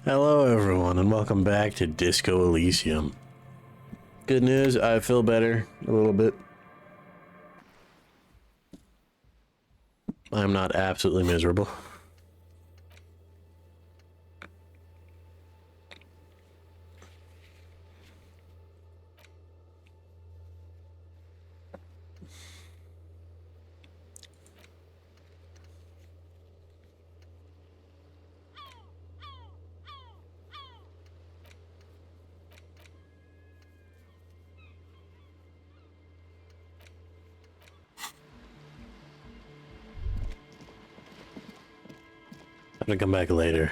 Hello everyone and welcome back to Disco Elysium. Good news, I feel better a little bit. I'm not absolutely miserable. I'm gonna come back later.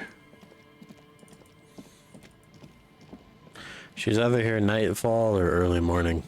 She's either here nightfall or early morning.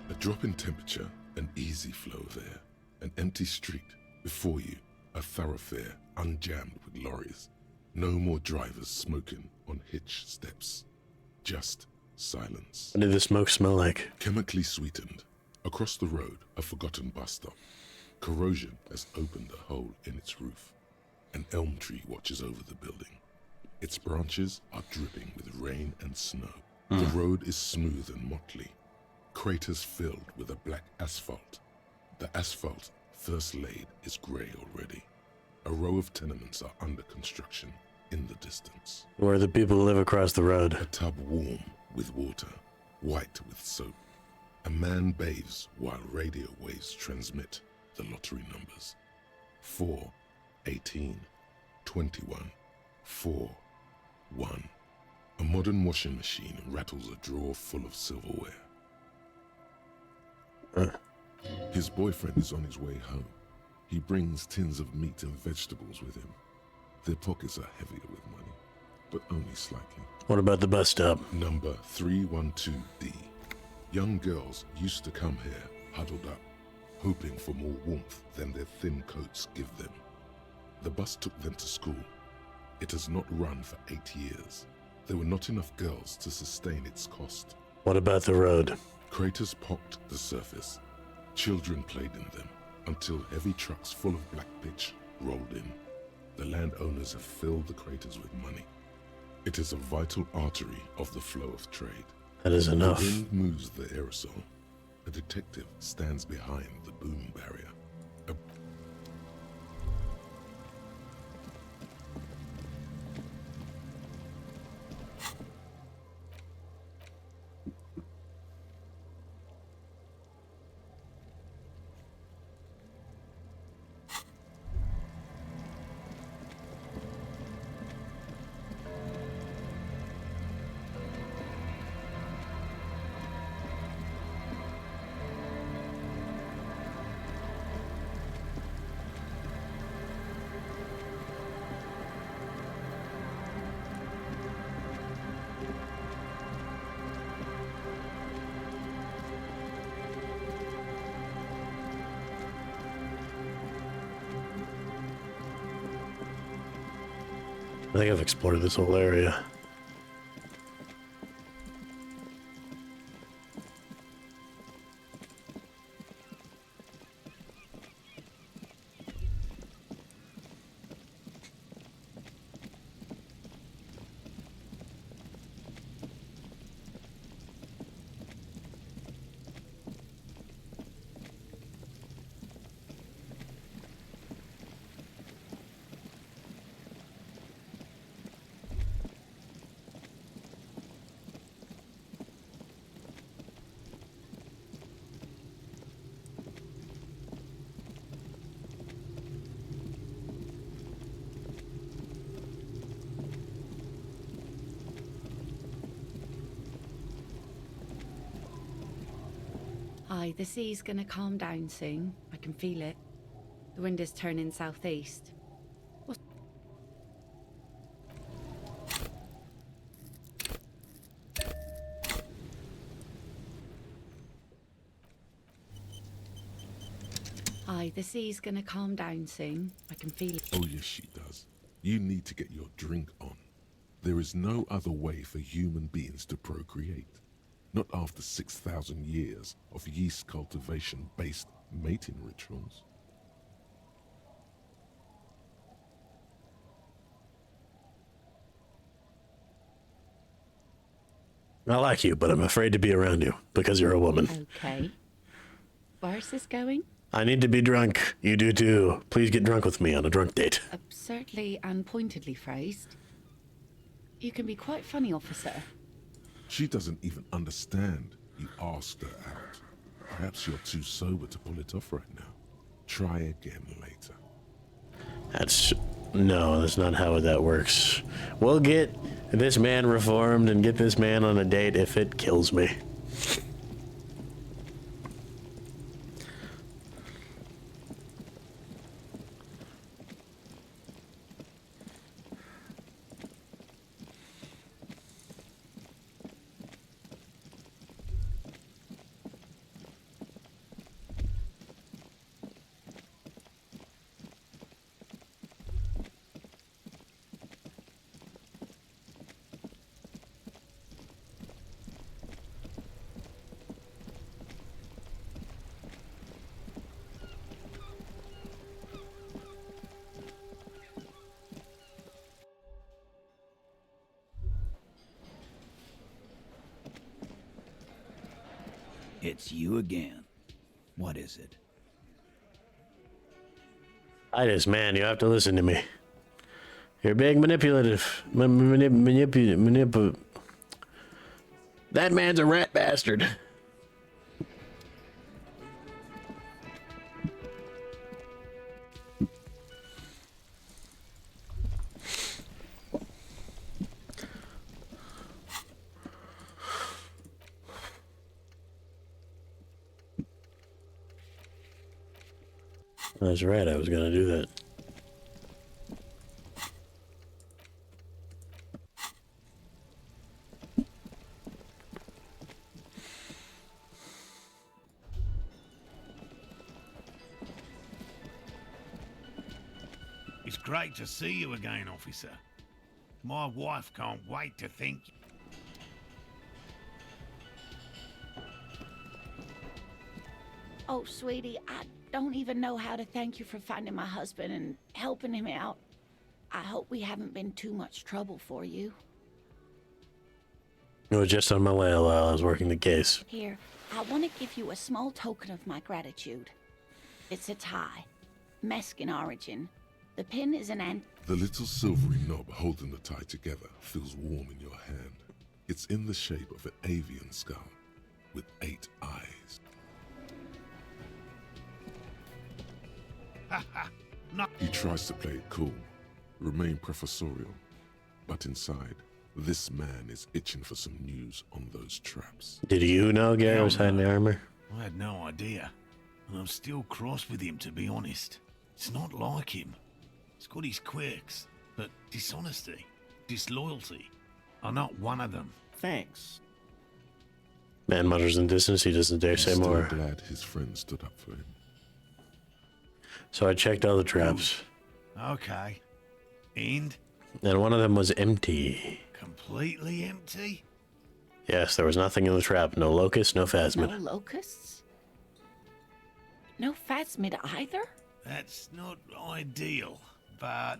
A drop in temperature, an easy flow of air, an empty street, before you, a thoroughfare unjammed with lorries. No more drivers smoking on hitch steps. Just silence. What did the smoke smell like? Chemically sweetened. Across the road, a forgotten bus stop. Corrosion has opened a hole in its roof. An elm tree watches over the building. Its branches are dripping with rain and snow. The road is smooth and motley. Craters filled with a black asphalt. The asphalt, first laid, is grey already. A row of tenements are under construction in the distance. Where the people who live across the road. A tub warm with water, white with soap. A man bathes while radio waves transmit the lottery numbers. 4, 18, 21, 4, 1. A modern washing machine rattles a drawer full of silverware. His boyfriend is on his way home. He brings tins of meat and vegetables with him. Their pockets are heavier with money, but only slightly. What about the bus stop? Number 312D. Young girls used to come here, huddled up, hoping for more warmth than their thin coats give them. The bus took them to school. It has not run for 8 years. There were not enough girls to sustain its cost. What about the road? Craters pocked the surface. Children played in them until heavy trucks full of black pitch rolled in. The landowners have filled the craters with money. It is a vital artery of the flow of trade. That is enough. The wind moves the aerosol. A detective stands behind the boom barrier. I think I've explored this whole area. Aye, the sea's gonna calm down soon. I can feel it. The wind is turning southeast. Aye, the sea's gonna calm down soon. I can feel it. Oh yes, she does. You need to get your drink on. There is no other way for human beings to procreate. Not after 6,000 years of yeast cultivation-based mating rituals. I like you, but I'm afraid to be around you because you're a woman. Okay. Where's this going? I need to be drunk. You do too. Please get drunk with me on a drunk date. Absurdly and pointedly phrased. You can be quite funny, officer. She doesn't even understand you asked her out. Perhaps you're too sober to pull it off right now. Try again later. No, that's not how that works. We'll get this man reformed and get this man on a date if it kills me. It's you again. What is it? Titus, man, you have to listen to me. You're being manipulative. Manipulative. That man's a rat bastard. That's right, I was gonna do that. It's great to see you again, officer. My wife can't wait to think... Oh, sweetie, I don't even know how to thank you for finding my husband and helping him out. I hope we haven't been too much trouble for you. It was just on my way while I was working the case. Here, I want to give you a small token of my gratitude. It's a tie. Mexican origin. The pin is an The little silvery knob holding the tie together feels warm in your hand. It's in the shape of an avian skull with 8 eyes. He tries to play it cool, remain professorial, but inside, this man is itching for some news on those traps. Did you know Gary was hiding the armor? I had no idea. And I'm still cross with him, to be honest. It's not like him. He's got his quirks, but dishonesty, disloyalty are not one of them. Thanks. Man mutters in distance, he doesn't dare say He's still more. glad his friend stood up for him. So I checked all the traps. Okay. And? And one of them was empty. Completely empty? Yes, there was nothing in the trap. No locust, no No phasmid. locusts? No phasmid either? That's not ideal, but...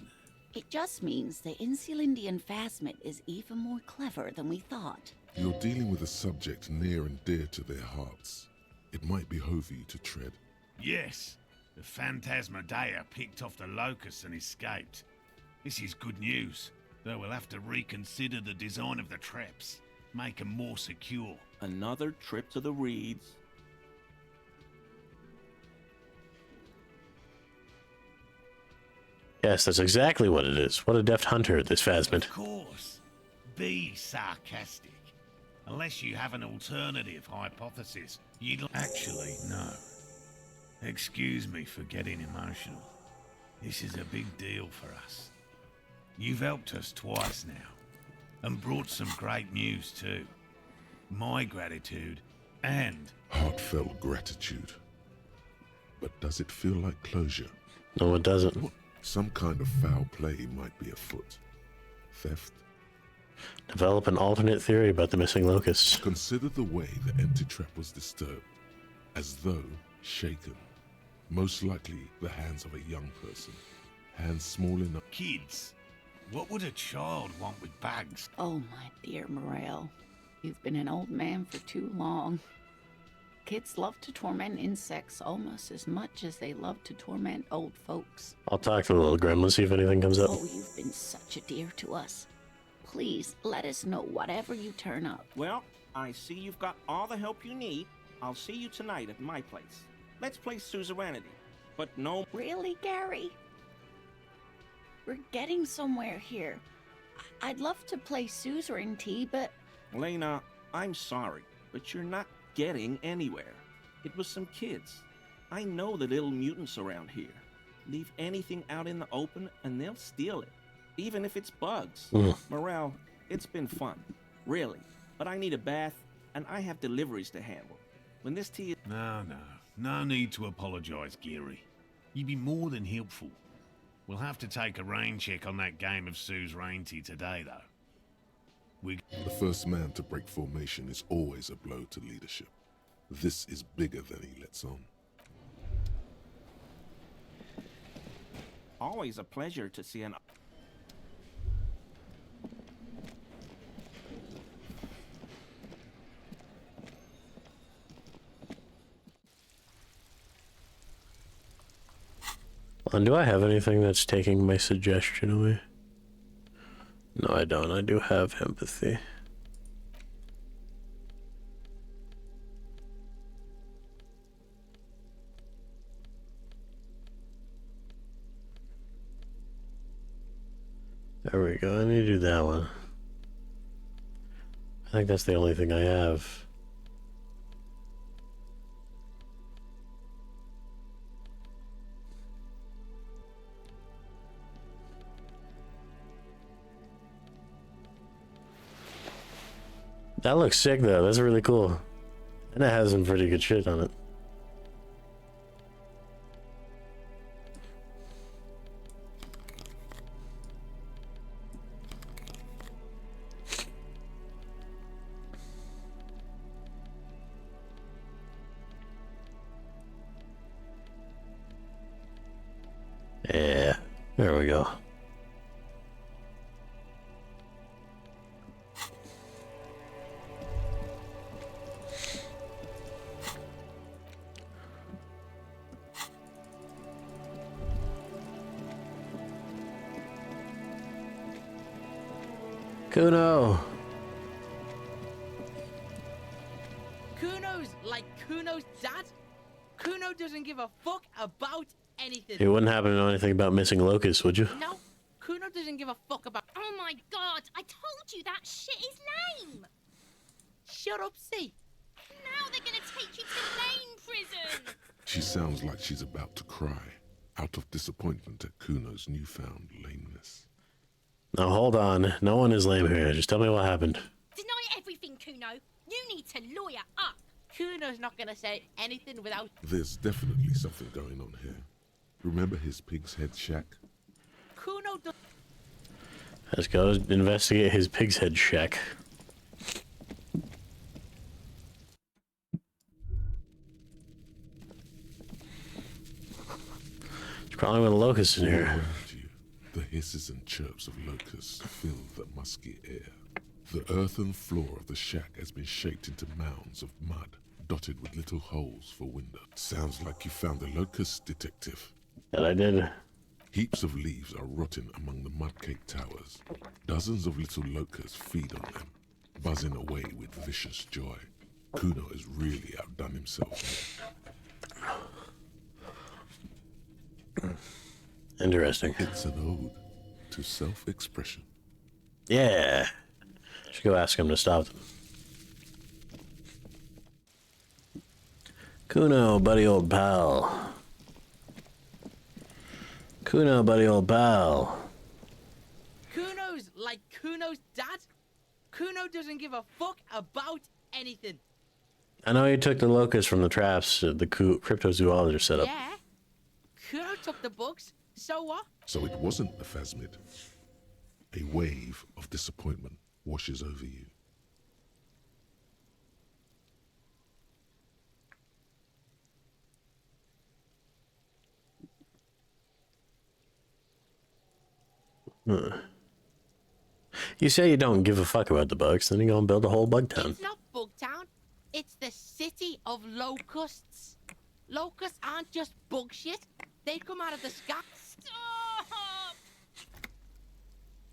It just means the Insulindian phasmid is even more clever than we thought. You're dealing with a subject near and dear to their hearts. It might behove you to tread. Yes, the Phantasmadeia picked off the locusts and escaped. This is good news, though we'll have to reconsider the design of the traps, make them more secure. Another trip to the reeds. Yes, that's exactly what it is. What a deft hunter, this phasmid. Of course. Be sarcastic. Unless you have an alternative hypothesis, you'd... Actually, no. Excuse me for getting emotional. This is a big deal for us. You've helped us twice now, and brought some great news too. My gratitude, and... Heartfelt gratitude. But does it feel like closure? No, it doesn't. What? Some kind of foul play might be afoot. Theft? Develop an alternate theory about the missing locusts. Consider the way the empty trap was disturbed, as though shaken. Most likely the hands of a young person. Hands small enough. Kids, what would a child want with bags? Oh, my dear Morel. You've been an old man for too long. Kids love to torment insects almost as much as they love to torment old folks. I'll talk to the little gremlin, see if anything comes up. Oh, you've been such a dear to us. Please, let us know whatever you turn up. Well, I see you've got all the help you need. I'll see you tonight at my place. Let's play suzerainty. But no... Really, Gary? We're getting somewhere here. I'd love to play suzerainty, but... Lena, I'm sorry, but you're not getting anywhere. It was some kids. I know the little mutants around here. Leave anything out in the open and they'll steal it, even if it's bugs. Morel, it's been fun, really, but I need a bath and I have deliveries to handle. When this tea... No need to apologize, Geary. You'd be more than helpful. We'll have to take a rain check on that game of suzerainty today, though. The first man to break formation is always a blow to leadership. This is bigger than he lets on. Always a pleasure to see an... And do I have anything that's taking my suggestion away? No, I don't. I do have empathy. There we go. I need to do that one. I think that's the only thing I have. That looks sick though, that's really cool. And it has some pretty good shit on it. Yeah, there we go. Kuno! Kuno's like Kuno's dad? Kuno doesn't give a fuck about anything. You wouldn't happen to know anything about missing locusts, would you? No, Kuno doesn't give a fuck about... Oh my god, I told you that shit is lame! Shut up, see? Now they're gonna take you to lame prison! She sounds like she's about to cry, out of disappointment at Kuno's newfound lameness. Now hold on, no one is lame here. Just tell me what happened. Deny everything, Kuno. You need to lawyer up. Kuno's not gonna say anything without... There's definitely something going on here. Remember his pig's head shack? Kuno does... Let's go investigate his pig's head shack. There's probably one of the locusts in All here. around you, the hisses and chirps of locusts fill the musky air. The earthen floor of the shack has been shaped into mounds of mud, dotted with little holes for windows. Sounds like you found the locust, detective. That I did. Heaps of leaves are rotting among the mud-caked towers. Dozens of little locusts feed on them, buzzing away with vicious joy. Kuno has really outdone himself. Interesting. It's an ode to self-expression. Yeah. Should go ask him to stop them. Kuno, buddy old pal. Kuno, buddy old pal. Kuno's like Kuno's dad. Kuno doesn't give a fuck about anything. I know you took the locust from the traps the cryptozoologist set up. Yeah. Kuno took the bugs. So what? So it wasn't a phasmid. A wave of disappointment washes over you. You say you don't give a fuck about the bugs, then you go and build a whole bug town. It's not Bugtown. It's the city of locusts. Locusts aren't just bug shit. They come out of the sky. Stop!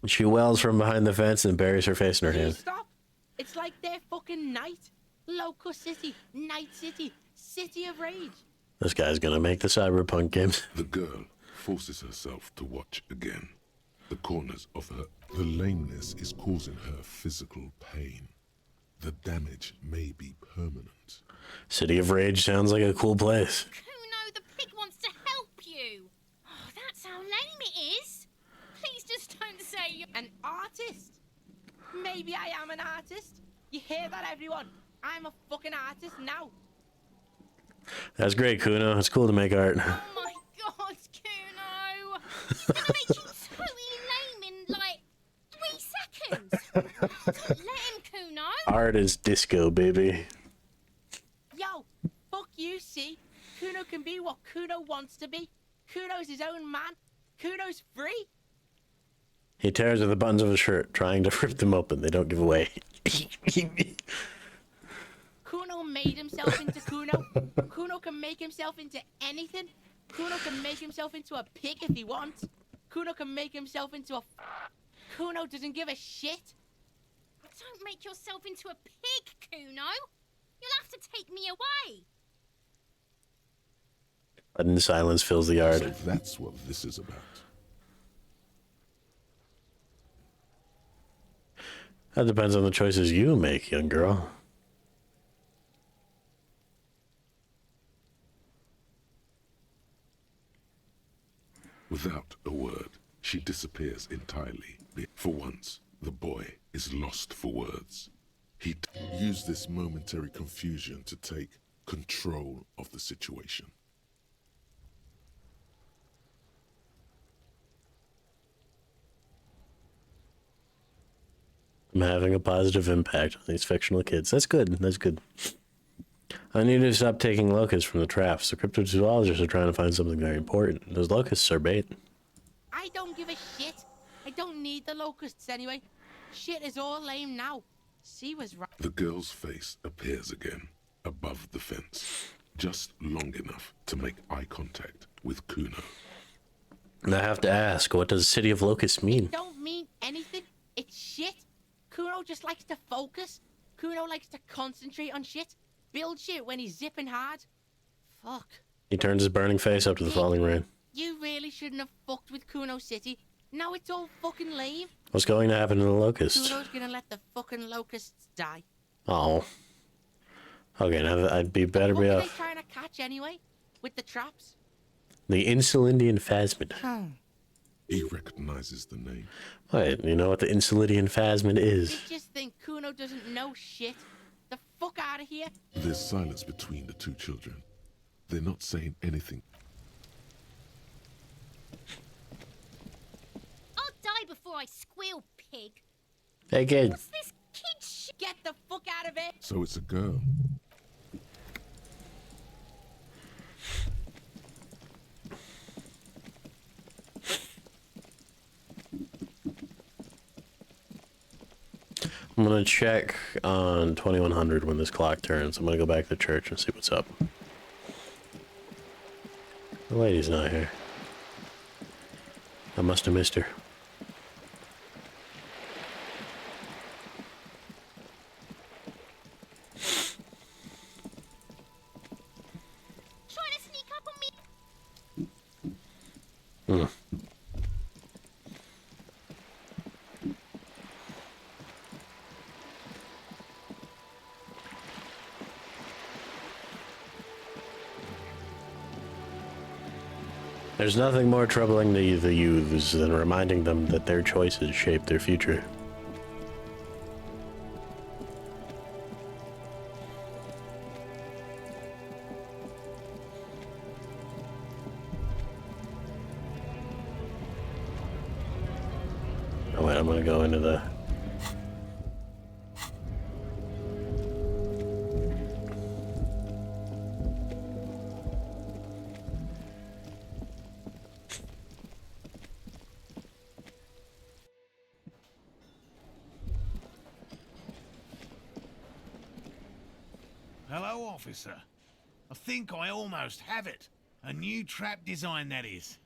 She wails from behind the fence and buries her face in her Please hand. stop. It's like their fucking night. Locust City, Night City, City of Rage. This guy's gonna make the cyberpunk games. The girl forces herself to watch again. The corners of her. The lameness is causing her physical pain. The damage may be permanent. City of Rage sounds like a cool place. Kuno, the pig wants to help you. Oh, that's how lame it is. Please just don't say you're... An artist? Maybe I am an artist. You hear that, everyone? I'm a fucking artist now. That's great, Kuno. It's cool to make art. Oh my god, Kuno! He's gonna make you totally lame in, like, 3 seconds. Don't let him, Kuno. Art is disco, baby. Yo, fuck you, see? Kuno can be what Kuno wants to be. Kuno's his own man. Kuno's free. He tears at the buttons of his shirt, trying to rip them open. They don't give away. Kuno made himself into Kuno. Kuno can make himself into anything. Kuno can make himself into a pig if he wants. Kuno can make himself into a... Kuno doesn't give a shit. Don't make yourself into a pig, Kuno. You'll have to take me away. And silence fills the yard. So that's what this is about. That depends on the choices you make, young girl. Without a word, she disappears entirely. For once, the boy is lost for words. He used this momentary confusion to take control of the situation. I'm having a positive impact on these fictional kids. That's good. That's good. I need to stop taking locusts from the traps. The cryptozoologists are trying to find something very important. Those locusts are bait. I don't give a shit. I don't need the locusts anyway. Shit is all lame now. She was right. The girl's face appears again, above the fence, just long enough to make eye contact with Kuno. And I have to ask, what does City of Locusts mean? Don't mean anything. It's shit. Kuno just likes to focus. Kuno likes to concentrate on shit. Build shit when he's zipping hard. Fuck. He turns his burning face up to the falling rain. You really shouldn't have fucked with Kuno City. Now it's all fucking lame. What's going to happen to the locusts? Kuno's gonna let the fucking locusts die. Oh. Okay, now I'd be better What be are they off. trying to catch anyway? With the traps? The Insulindian Phasmid. He recognizes the name. Wait, you know what the Insulindian Phasmid They is? just think Kuno doesn't know shit. The fuck out of here. There's silence between the two children. They're not saying anything. I'll die before I squeal, pig. Hey, kid. What's this kid shit? Get the fuck out of it. So it's a girl. I'm gonna check on 2100 when this clock turns. I'm gonna go back to the church and see what's up. The lady's not here. I must have missed her. Trying to sneak up on me. There's nothing more troubling to the youths than reminding them that their choices shape their future. Oh wait, I'm gonna go into the... Hello, officer. I think I almost have it. A new trap design, that is.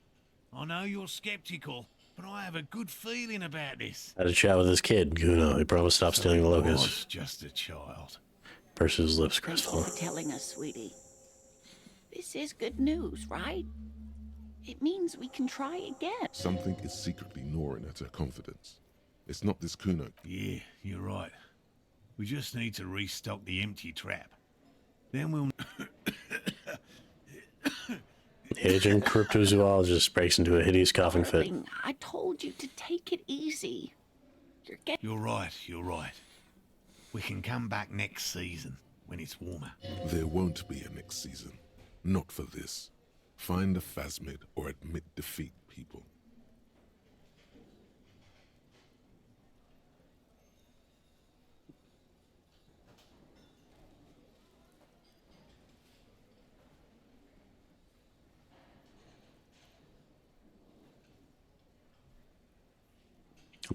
I know you're skeptical, but I have a good feeling about this. Had a chat with this kid, Guno. He promised to stop stealing the I locusts. was just a child. Pursed his lips Thank you crestfallen. for telling us, sweetie. This is good news, right? It means we can try again. Something is secretly gnawing at her confidence. It's not this Kuno. Yeah, you're right. We just need to restock the empty trap. Then we'll... The aging cryptozoologist breaks into a hideous coughing fit. Darling, I told you to take it easy. You're getting... You're right, you're right. We can come back next season, when it's warmer. There won't be a next season. Not for this. Find a phasmid or admit defeat, people.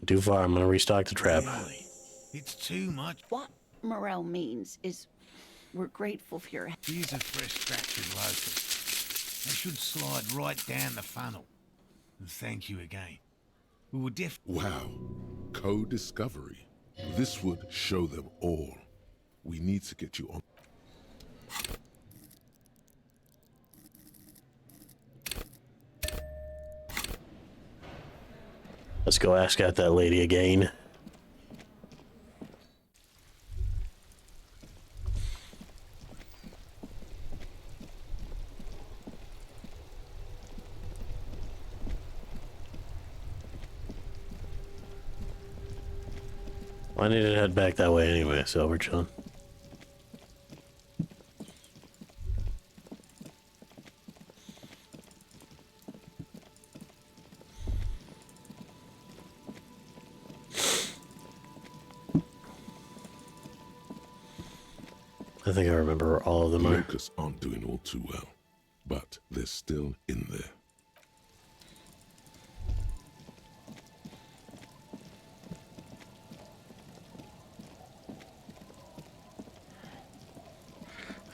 Too far. I'm gonna restock the trap. Really? It's too much. What Morel means is we're grateful for your... Here's a fresh batch of locusts. They should slide right down the funnel. And thank you again. We were Wow. Co-discovery. This would show them all. We need to get you on. Let's go ask out that lady again. I need to head back that way anyway, so we're chilling. I think I remember where all of them are. Locusts aren't doing all too well, but they're still in there.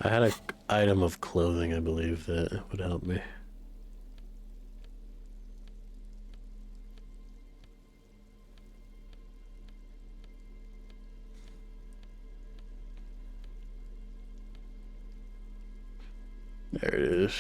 I had an item of clothing, I believe, that would help me. There it is.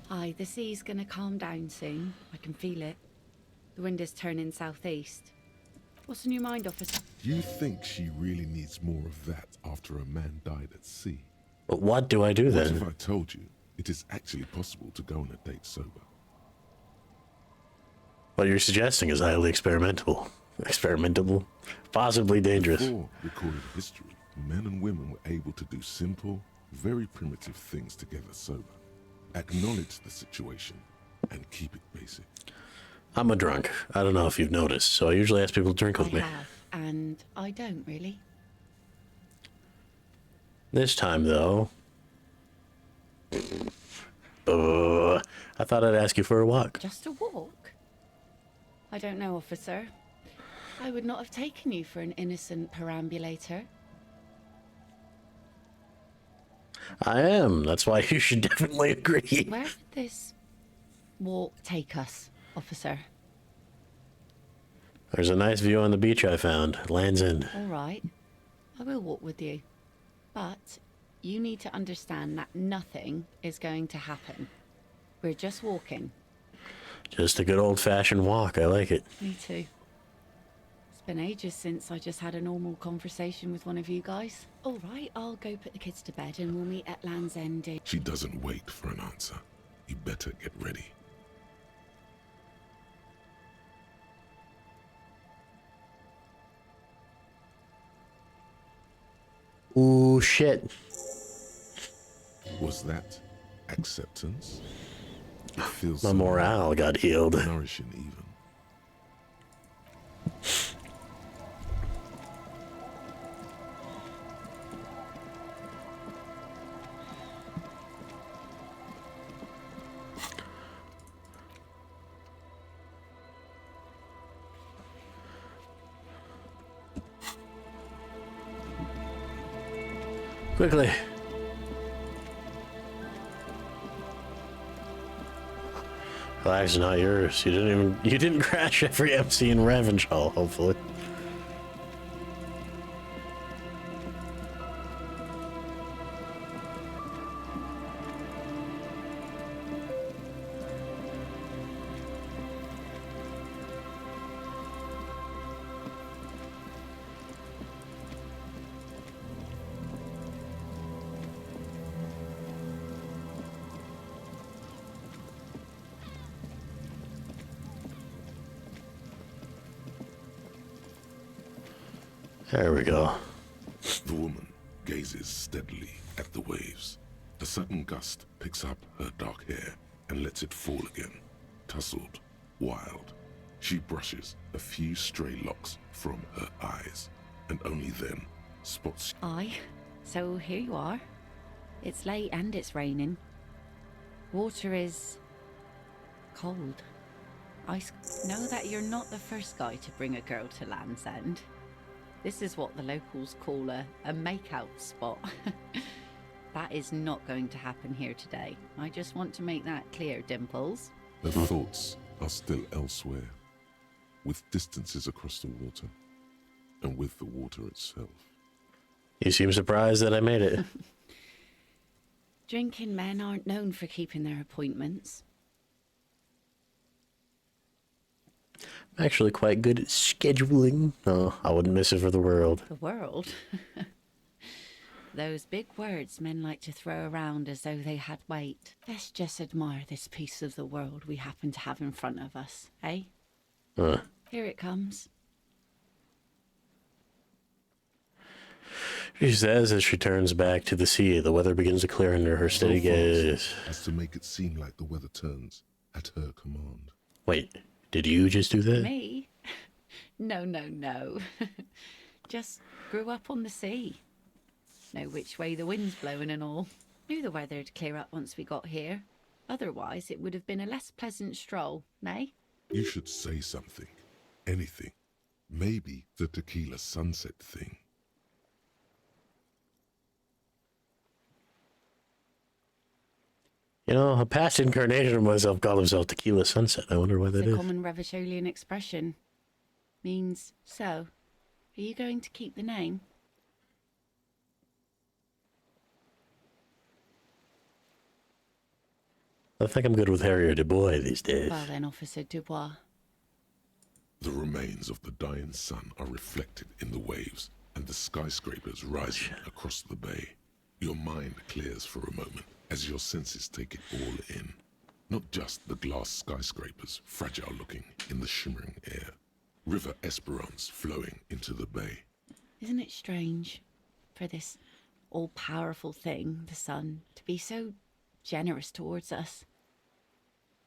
Hi, the sea's gonna calm down soon. I can feel it. The wind is turning southeast. What's on your mind, officer? You think she really needs more of that after a man died at sea? But what do I do What then? if I told you it is actually possible to go on a date sober? What you're suggesting is highly experimentable. Experimentable? Possibly dangerous. Before recorded history, men and women were able to do simple, very primitive things together sober. Acknowledge the situation and keep it basic. I'm a drunk. I don't know if you've noticed, so I usually ask people to drink with I me. have, and I don't really. This time, though... I thought I'd ask you for a walk. Just a walk? I don't know, officer. I would not have taken you for an innocent perambulator. I am. That's why you should definitely agree. Where would this walk take us, officer? There's a nice view on the beach I found. Land's End. All right. I will walk with you. But you need to understand that nothing is going to happen. We're just walking. Just a good old-fashioned walk. I like it. Me too. It's been ages since I just had a normal conversation with one of you guys. All right, I'll go put the kids to bed and we'll meet at Land's End. She doesn't wait for an answer. You better get ready. Ooh, shit. Was that acceptance? It feels My so morale got healed. nourishing even. Quickly. Life's not yours. You didn't crash every MC in Revenge Hall, hopefully. There we go. The woman gazes steadily at the waves. A sudden gust picks up her dark hair and lets it fall again, tousled, wild. She brushes a few stray locks from her eyes, and only then spots. Aye, so here you are. It's late and it's raining. Water is cold. Ice. Know that you're not the first guy to bring a girl to Land's End. This is what the locals call a make-out spot. That is not going to happen here today. I just want to make that clear, Dimples. Her thoughts are still elsewhere, with distances across the water, and with the water itself. You seem surprised that I made it. Drinking men aren't known for keeping their appointments. I'm actually quite good at scheduling. Oh, I wouldn't miss it for the world. The world? Those big words men like to throw around as though they had weight. Let's just admire this piece of the world we happen to have in front of us, eh? Here it comes. She says as she turns back to the sea. The weather begins to clear under her steady gaze. As to make it seem like the weather turns at her command. Wait, did you just do that? Me? No, no, no. Just grew up on the sea. Know which way the wind's blowing and all. Knew the weather'd clear up once we got here. Otherwise, it would have been a less pleasant stroll, nay? You should say something. Anything. Maybe the tequila sunset thing. You know, a past incarnation of myself called himself Tequila Sunset. I wonder why that It's a is. common Revacholian expression. Means, so, are you going to keep the name? I think I'm good with Harrier Dubois these days. Well then, Officer Dubois. The remains of the dying sun are reflected in the waves and the skyscrapers rising across the bay. Your mind clears for a moment as your senses take it all in. Not just the glass skyscrapers, fragile looking in the shimmering air. River Esperance flowing into the bay. Isn't it strange for this all-powerful thing, the sun, to be so generous towards us?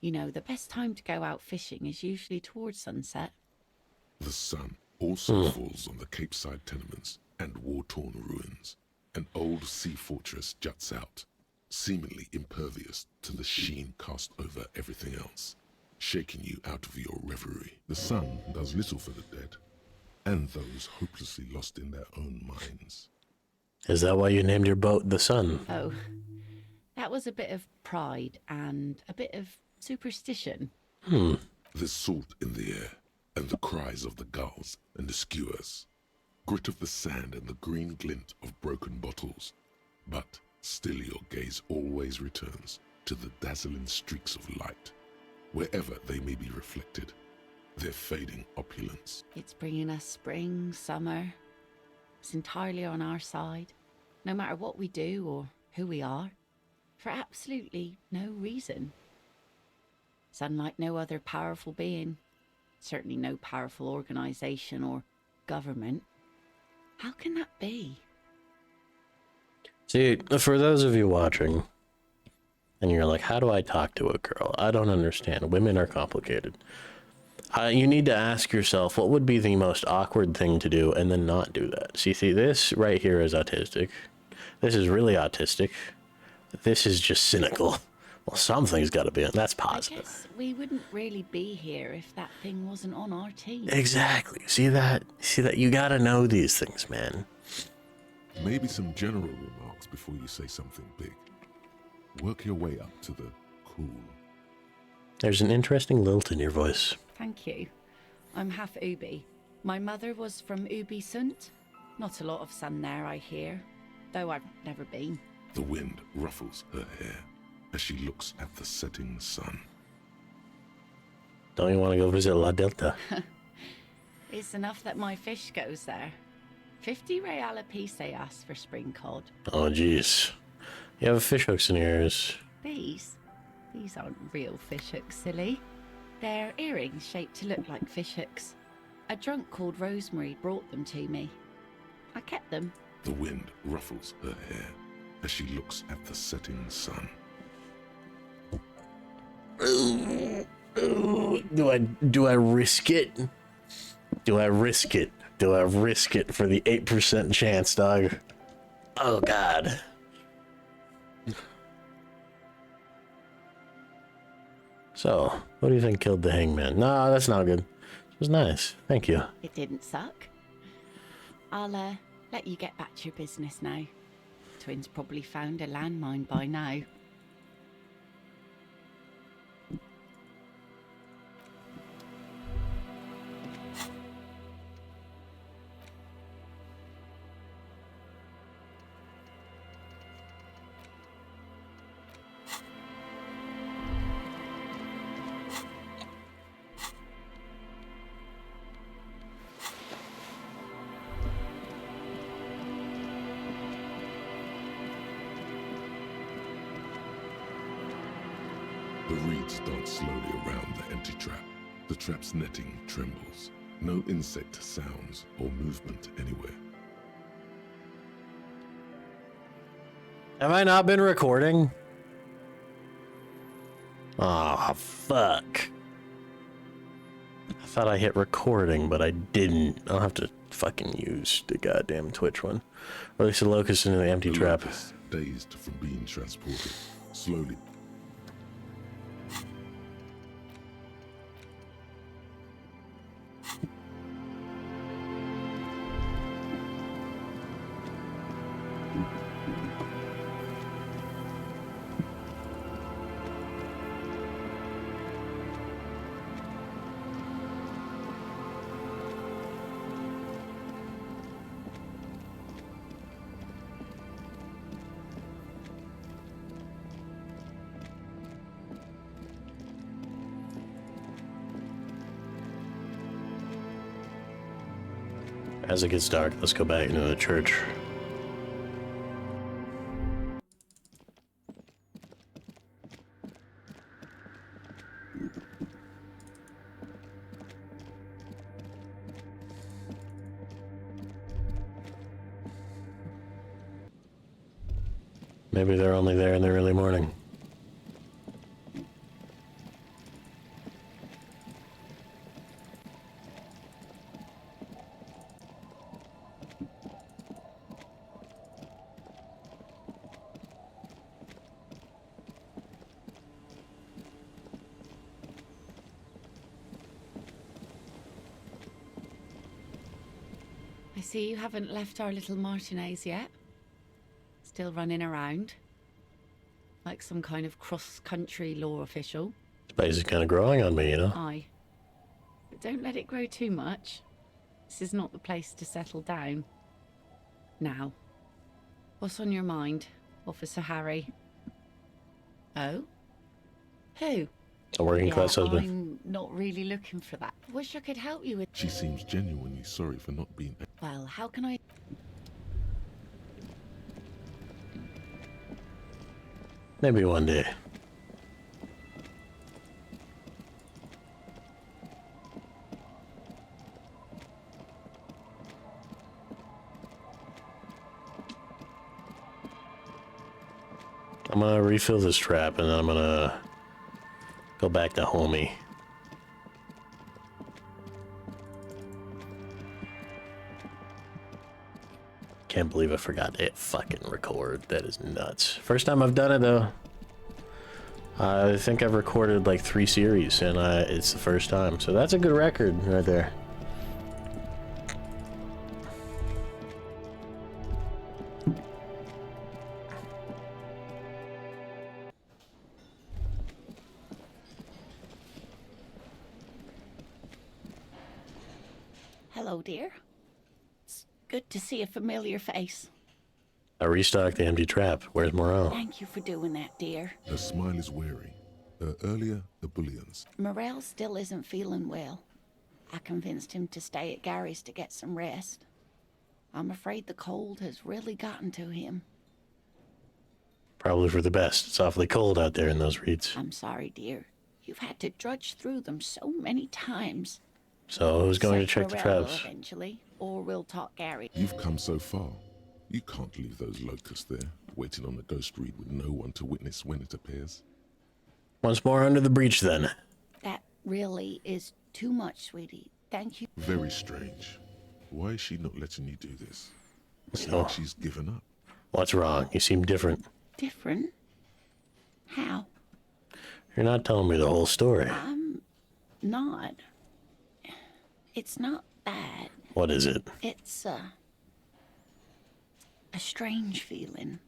You know, the best time to go out fishing is usually towards sunset. The sun also falls on the Capeside tenements and war-torn ruins. An old sea fortress juts out, seemingly impervious to the sheen cast over everything else, shaking you out of your reverie. The sun does little for the dead, and those hopelessly lost in their own minds. Is that why you named your boat the Sun? Oh, that was a bit of pride and a bit of superstition. There's salt in the air, and the cries of the gulls and the skuas. Grit of the sand and the green glint of broken bottles. But still your gaze always returns to the dazzling streaks of light, wherever they may be reflected, their fading opulence. It's bringing us spring, summer. It's entirely on our side, no matter what we do or who we are, for absolutely no reason. It's unlike no other powerful being, certainly no powerful organization or government. How can that be? See, for those of you watching, and you're like, how do I talk to a girl? I don't understand. Women are complicated. You need to ask yourself, what would be the most awkward thing to do, and then not do that. See, this right here is autistic. This is really autistic. This is just cynical. Well, something's got to be. That's I positive. guess we wouldn't really be here if that thing wasn't on our team. Exactly. See that? See that? You got to know these things, man. Maybe some general remarks before you say something big. Work your way up to the cool. There's an interesting lilt in your voice. Thank you. I'm half Ubi. My mother was from Ubi Sunt. Not a lot of sun there, I hear, though I've never been. The wind ruffles her hair as she looks at the setting sun. Don't you want to go visit La Delta? It's enough that my fish goes there. 50 real a piece they ask for spring cod. Oh, jeez. You have fish hooks in your ears. These aren't real fish hooks, silly. They're earrings shaped to look like fish hooks. A drunk called Rosemary brought them to me. I kept them. The wind ruffles her hair as she looks at the setting sun. Do I risk it? Do I risk it? Do I risk it for the 8% chance, dog? Oh, God. So, what do you think killed the hangman? No, that's not good. It was nice. Thank you. It didn't suck. I'll let you get back to your business now. Twins probably found a landmine by now. The reeds dart slowly around the empty trap. The trap's netting trembles. No insect sounds or movement anywhere. Have I not been recording? Oh, fuck. I thought I hit recording, but I didn't. I'll have to fucking use the goddamn Twitch one. Release the locust into the empty trap. Locust, dazed from being transported, slowly. As it gets dark, let's go back into the church. Maybe they're only there in the early morning. I see you haven't left our little Martinez yet. Still running around. Like some kind of cross-country law official. Space is kind of growing on me, you know? Aye. But don't let it grow too much. This is not the place to settle down. Now. What's on your mind, Officer Harry? Oh? Who? A working class husband. I'm not really looking for that. Wish I could help you with... She seems genuinely sorry for not being. Well, how can I... Maybe one day. I'm gonna refill this trap and then I'm gonna go back to homie. Can't believe I forgot to hit fucking record. That is nuts. First time I've done it though. I think I've recorded like 3 series and it's the first time. So that's a good record right there. Hello, dear. It's good to see a familiar face. I restocked the empty trap. Where's Morale? Thank you for doing that, dear. Her smile is wary. Earlier, ebullience. Morel still isn't feeling well. I convinced him to stay at Gary's to get some rest. I'm afraid the cold has really gotten to him. Probably for the best. It's awfully cold out there in those reeds. I'm sorry, dear. You've had to drudge through them so many times. So who's going to check the Morel will traps? eventually, or we'll talk Gary. You've come so far. You can't leave those locusts there, waiting on the ghost reed with no one to witness when it appears. Once more under the breach then. That really is too much, sweetie. Thank you. Very strange. Why is she not letting you do this? It's Oh. like she's given up. What's wrong? You seem different. Different? How? You're not telling me the whole story. I'm not. It's not that. What is it? It's a strange feeling.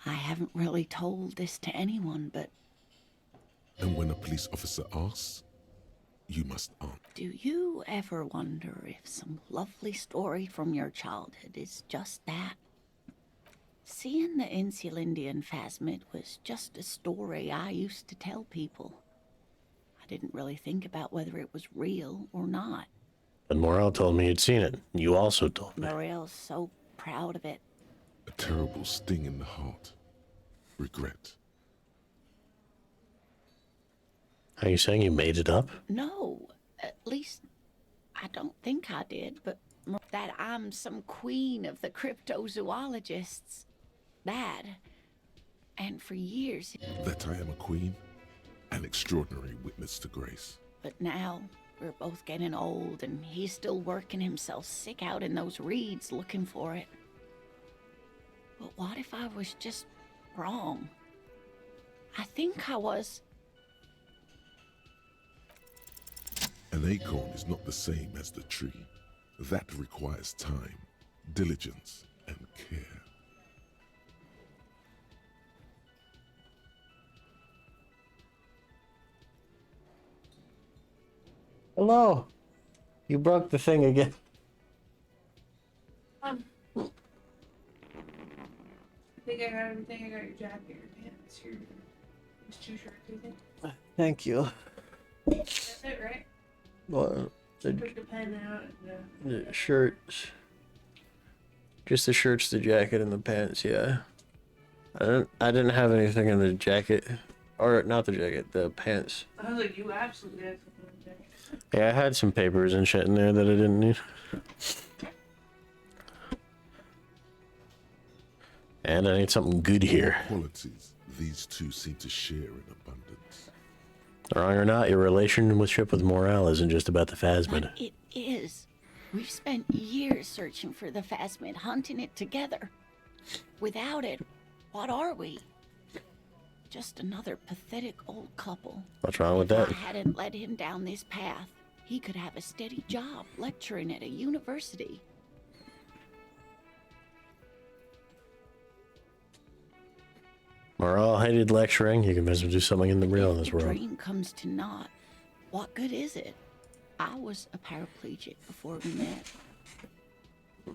I haven't really told this to anyone, but And when a police officer asks, you must answer. do you ever wonder if some lovely story from your childhood is just that? Seeing the Insulindian phasmid was just a story I used to tell people. I didn't really think about whether it was real or not. But Morale told me you'd seen it. You also told me. Morel's so proud of it. A terrible sting in the heart. Regret. Are you saying you made it up? No, at least I don't think I did, but that I'm some queen of the cryptozoologists. That. And for years. That I am a queen, an extraordinary witness to grace. But now we're both getting old and he's still working himself sick out in those reeds looking for it. But what if I was just wrong? I think I was. An acorn is not the same as the tree. That requires time, diligence, and care. Hello. You broke the thing again. I think I got everything. I got your jacket, your pants, your 2 shirts, you think? Thank you. That's it, right? What? Took the pen out and The shirts. Just the shirts, the jacket, and the pants, yeah. I didn't have anything in the jacket. Or, not the jacket, the pants. I was like, you absolutely had something in the jacket. Yeah, I had some papers and shit in there that I didn't need. And I need something good here. Qualities these two seem to share in abundance. Wrong or not, your relationship with Morale isn't just about the phasmid. But it is. We've spent years searching for the phasmid, hunting it together. Without it, what are we? Just another pathetic old couple. What's wrong with If that? I hadn't led him down this path, he could have a steady job lecturing at a university. Morale hated lecturing. You can to do something in the real in this If the world. dream comes to naught, what good is it? I was a paraplegic before we met.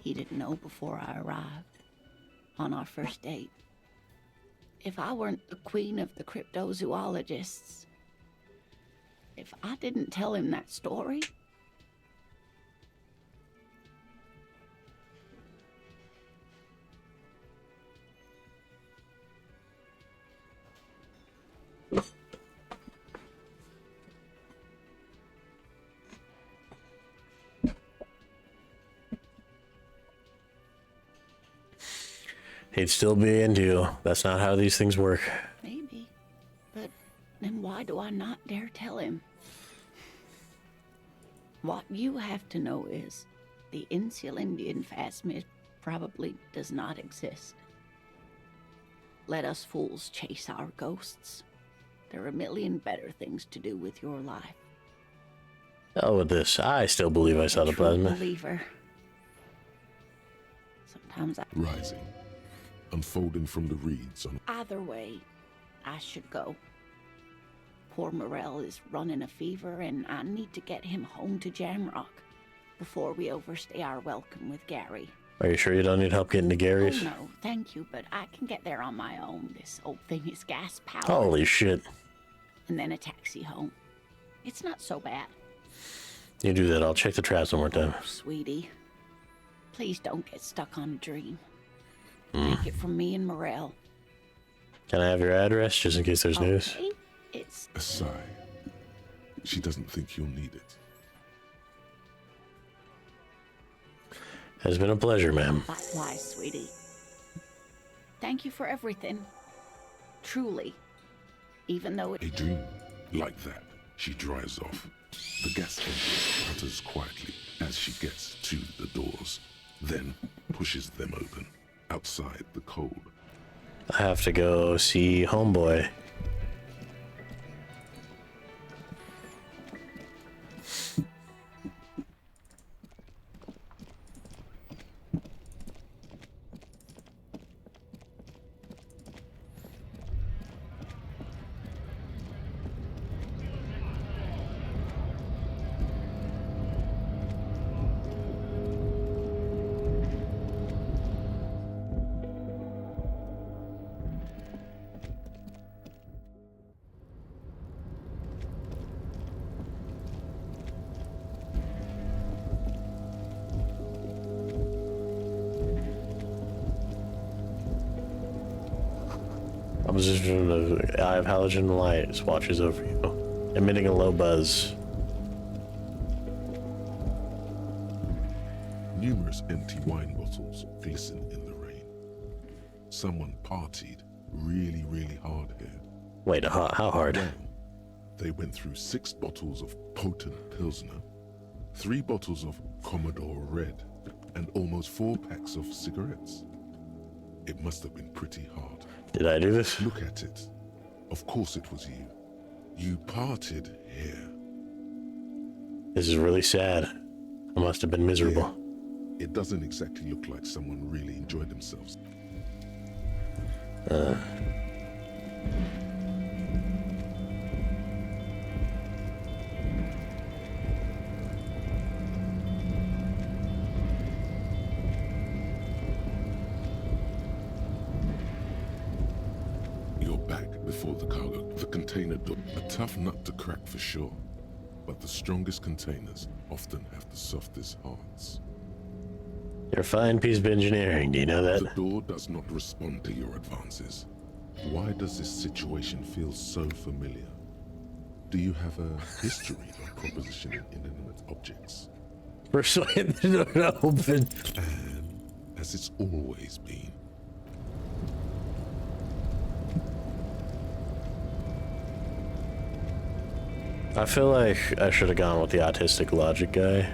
He didn't know before I arrived. on our first date. If I weren't the queen of the cryptozoologists, if I didn't tell him that story, he'd still be into you. That's not how these things work. maybe. But then why do I not dare tell him? What you have to know is the Insulindian phasmid probably does not exist. Let us fools chase our ghosts. There are a million better things to do with your life. Oh, with this, I still believe I saw the True plasma. believer. Sometimes Rising, unfolding from the reeds on either way, I should go. Poor Morel is running a fever, and I need to get him home to Jamrock before we overstay our welcome with Gary. Are you sure you don't need help getting to Gary's? Oh no, thank you, but I can get there on my own. This old thing is gas powered. Holy shit. And then a taxi home. It's not so bad. You do that, I'll check the traps one more time. Oh, sweetie. Please don't get stuck on a dream. Take it from me and Morel. Can I have your address, just in case there's news? Okay? It's a sigh. She doesn't think you'll need it. Has been a pleasure, ma'am. likewise, sweetie. Thank you for everything. Truly. Even though it... A dream like that. She drives off. The gas engine putters quietly as she gets to the doors, then pushes them open. Outside, the cold. I have to go see Homeboy. Opposition of the eye of halogen light watches over you, emitting a low buzz. Numerous empty wine bottles glisten in the rain. Someone partied really, really hard here. Wait, how hard? Well, they went through 6 bottles of potent Pilsner, 3 bottles of Commodore Red, and almost 4 packs of cigarettes. It must have been pretty hard. Did I do this? Look at it. Of course it was you. You parted here. This is really sad. I must have been miserable. Yeah. It doesn't exactly look like someone really enjoyed themselves. You're back before the cargo. The container door. A tough nut to crack for sure. But the strongest containers often have the softest hearts. You're a fine piece of engineering, do you know that? The door does not respond to your advances. Why does this situation feel so familiar? Do you have a history of propositioning inanimate objects? Persuade the door to open. And as it's always been, I feel like I should have gone with the autistic logic guy.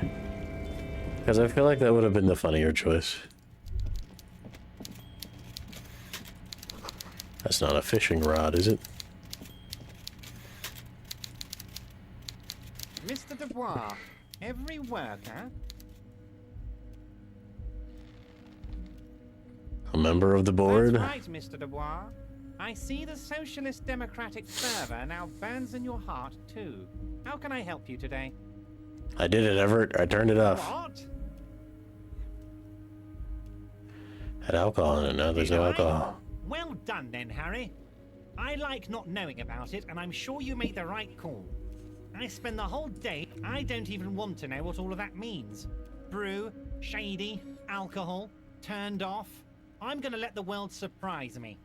Because I feel like that would have been the funnier choice. That's not a fishing rod, is it? Mr. Dubois, every worker... A member of the board? That's right, Mr. Dubois. I see the socialist democratic fervor now burns in your heart, too. How can I help you today? I did it, Everett. I turned it off. What? Had alcohol in it, now there's no alcohol. Well done then, Harry. I like not knowing about it, and I'm sure you made the right call. I spend the whole day, I don't even want to know what all of that means. Brew, shady, alcohol, turned off. I'm gonna let the world surprise me.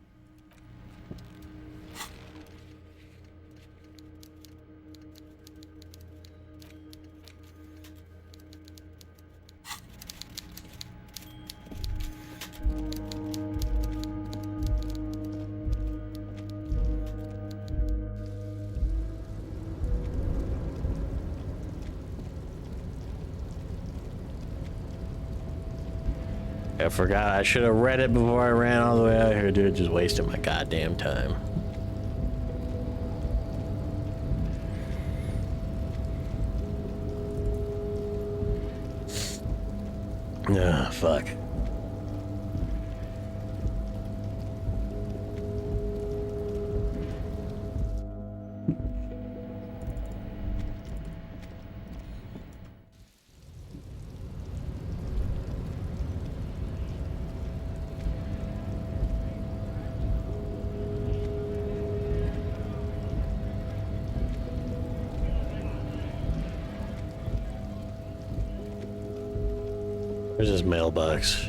I forgot. I should have read it before I ran all the way out here, dude. Just wasting my goddamn time. Ah, fuck. Where's his mailbox?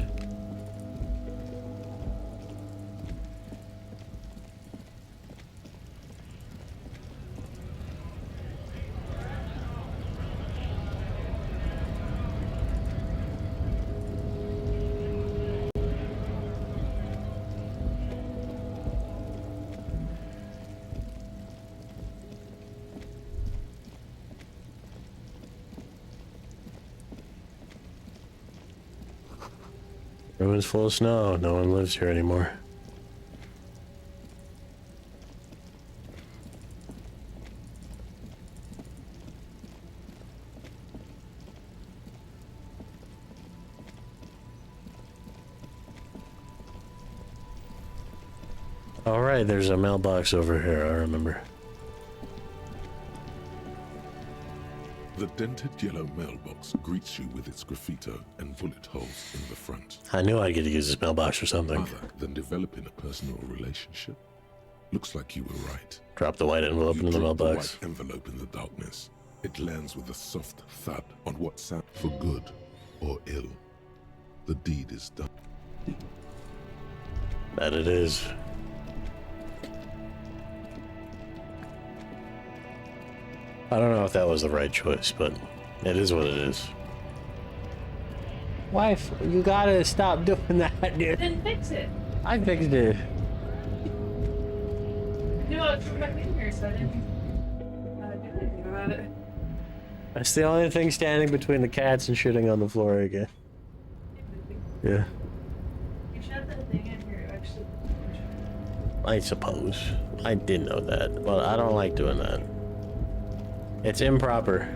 Room's full of snow. No one lives here anymore. All right, there's a mailbox over here. I remember. The dented yellow mailbox greets you with its graffito and bullet holes in the front. I knew I'd get to use this mailbox or something. Other than developing a personal relationship, looks like you were right. Drop the white envelope You into the drop the mailbox. white envelope in the darkness. It lands with a soft thud on what sounds for good or ill. The deed is done. That it is. I don't know if that was the right choice, but it is what it is. Wife, you gotta stop doing that, dude. Then fix it. I fixed it. You know, it's back in here, so I didn't do anything about it. That's the only thing standing between the cats and shitting on the floor again. Yeah, You shut that thing in here, actually. I suppose. I did know that, but I don't like doing that. It's improper.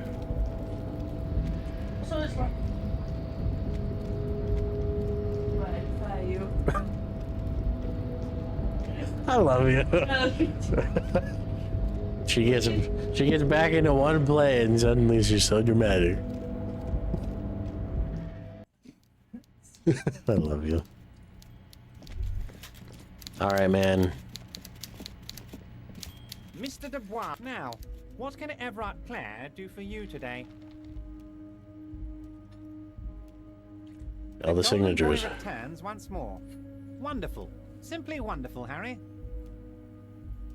So this one. But, you. I love you. She gets back into one play and suddenly she's so dramatic. I love you. All right, man. Mr. Dubois, now, what can Everett Clare do for you today? All the Golden signatures. Boy returns once more. Wonderful. Simply wonderful, Harry.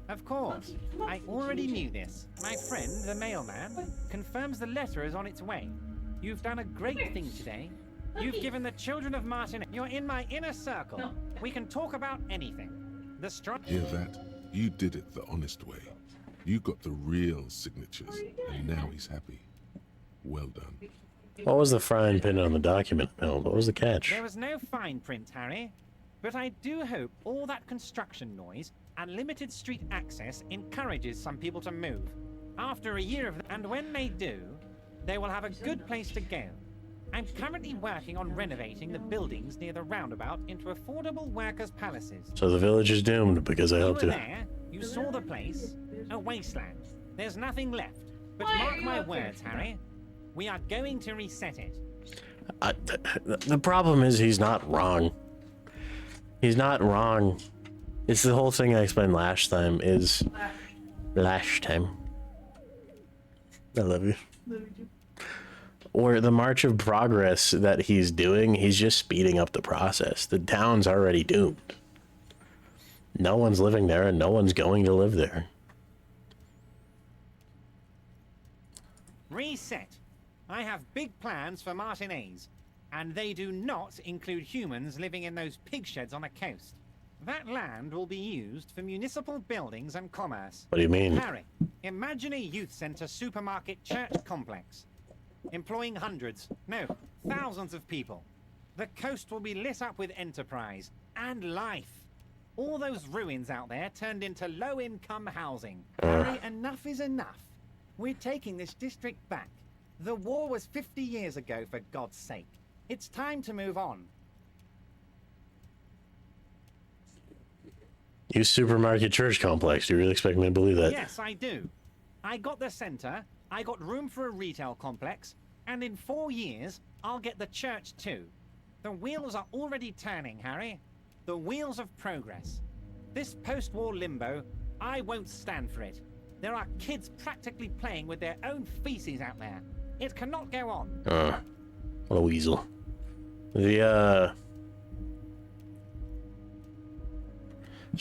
Of course. I already knew this. My friend, the mailman, confirms the letter is on its way. You've done a great thing today. You've given the children of Martin. You're in my inner circle. No. We can talk about anything. The strong. Hear that? You did it the honest way. You got the real signatures, and now he's happy. Well done. What was the frying pan on the document, Mel? What was the catch? There was no fine print, Harry. But I do hope all that construction noise and limited street access encourages some people to move. After a year of and when they do, they will have a good place to go. I'm currently working on renovating the buildings near the roundabout into affordable workers' palaces. So the village is doomed because I You helped were you. there, you saw the place, a wasteland. There's nothing left. But Why mark are you my up here? words, Harry, we are going to reset it. The problem is he's not wrong. He's not wrong. It's the whole thing I explained last time is... Last time. I love you. Or the march of progress that he's doing, he's just speeding up the process. The town's already doomed. No one's living there and no one's going to live there. Reset. I have big plans for Martinez, and they do not include humans living in those pig sheds on the coast. That land will be used for municipal buildings and commerce. What do you mean? Harry, imagine a youth centre supermarket church complex, employing hundreds, no, thousands of people. The coast will be lit up with enterprise and life. All those ruins out there turned into low-income housing. Harry, enough is enough. We're taking this district back. The war was 50 years ago, for God's sake. It's time to move on. You supermarket church complex. Do you really expect me to believe that? Yes, I do. I got the centre, I got room for a retail complex, and in 4 years, I'll get the church too. The wheels are already turning, Harry. The wheels of progress. This post-war limbo, I won't stand for it. There are kids practically playing with their own feces out there. It cannot go on. What a weasel. This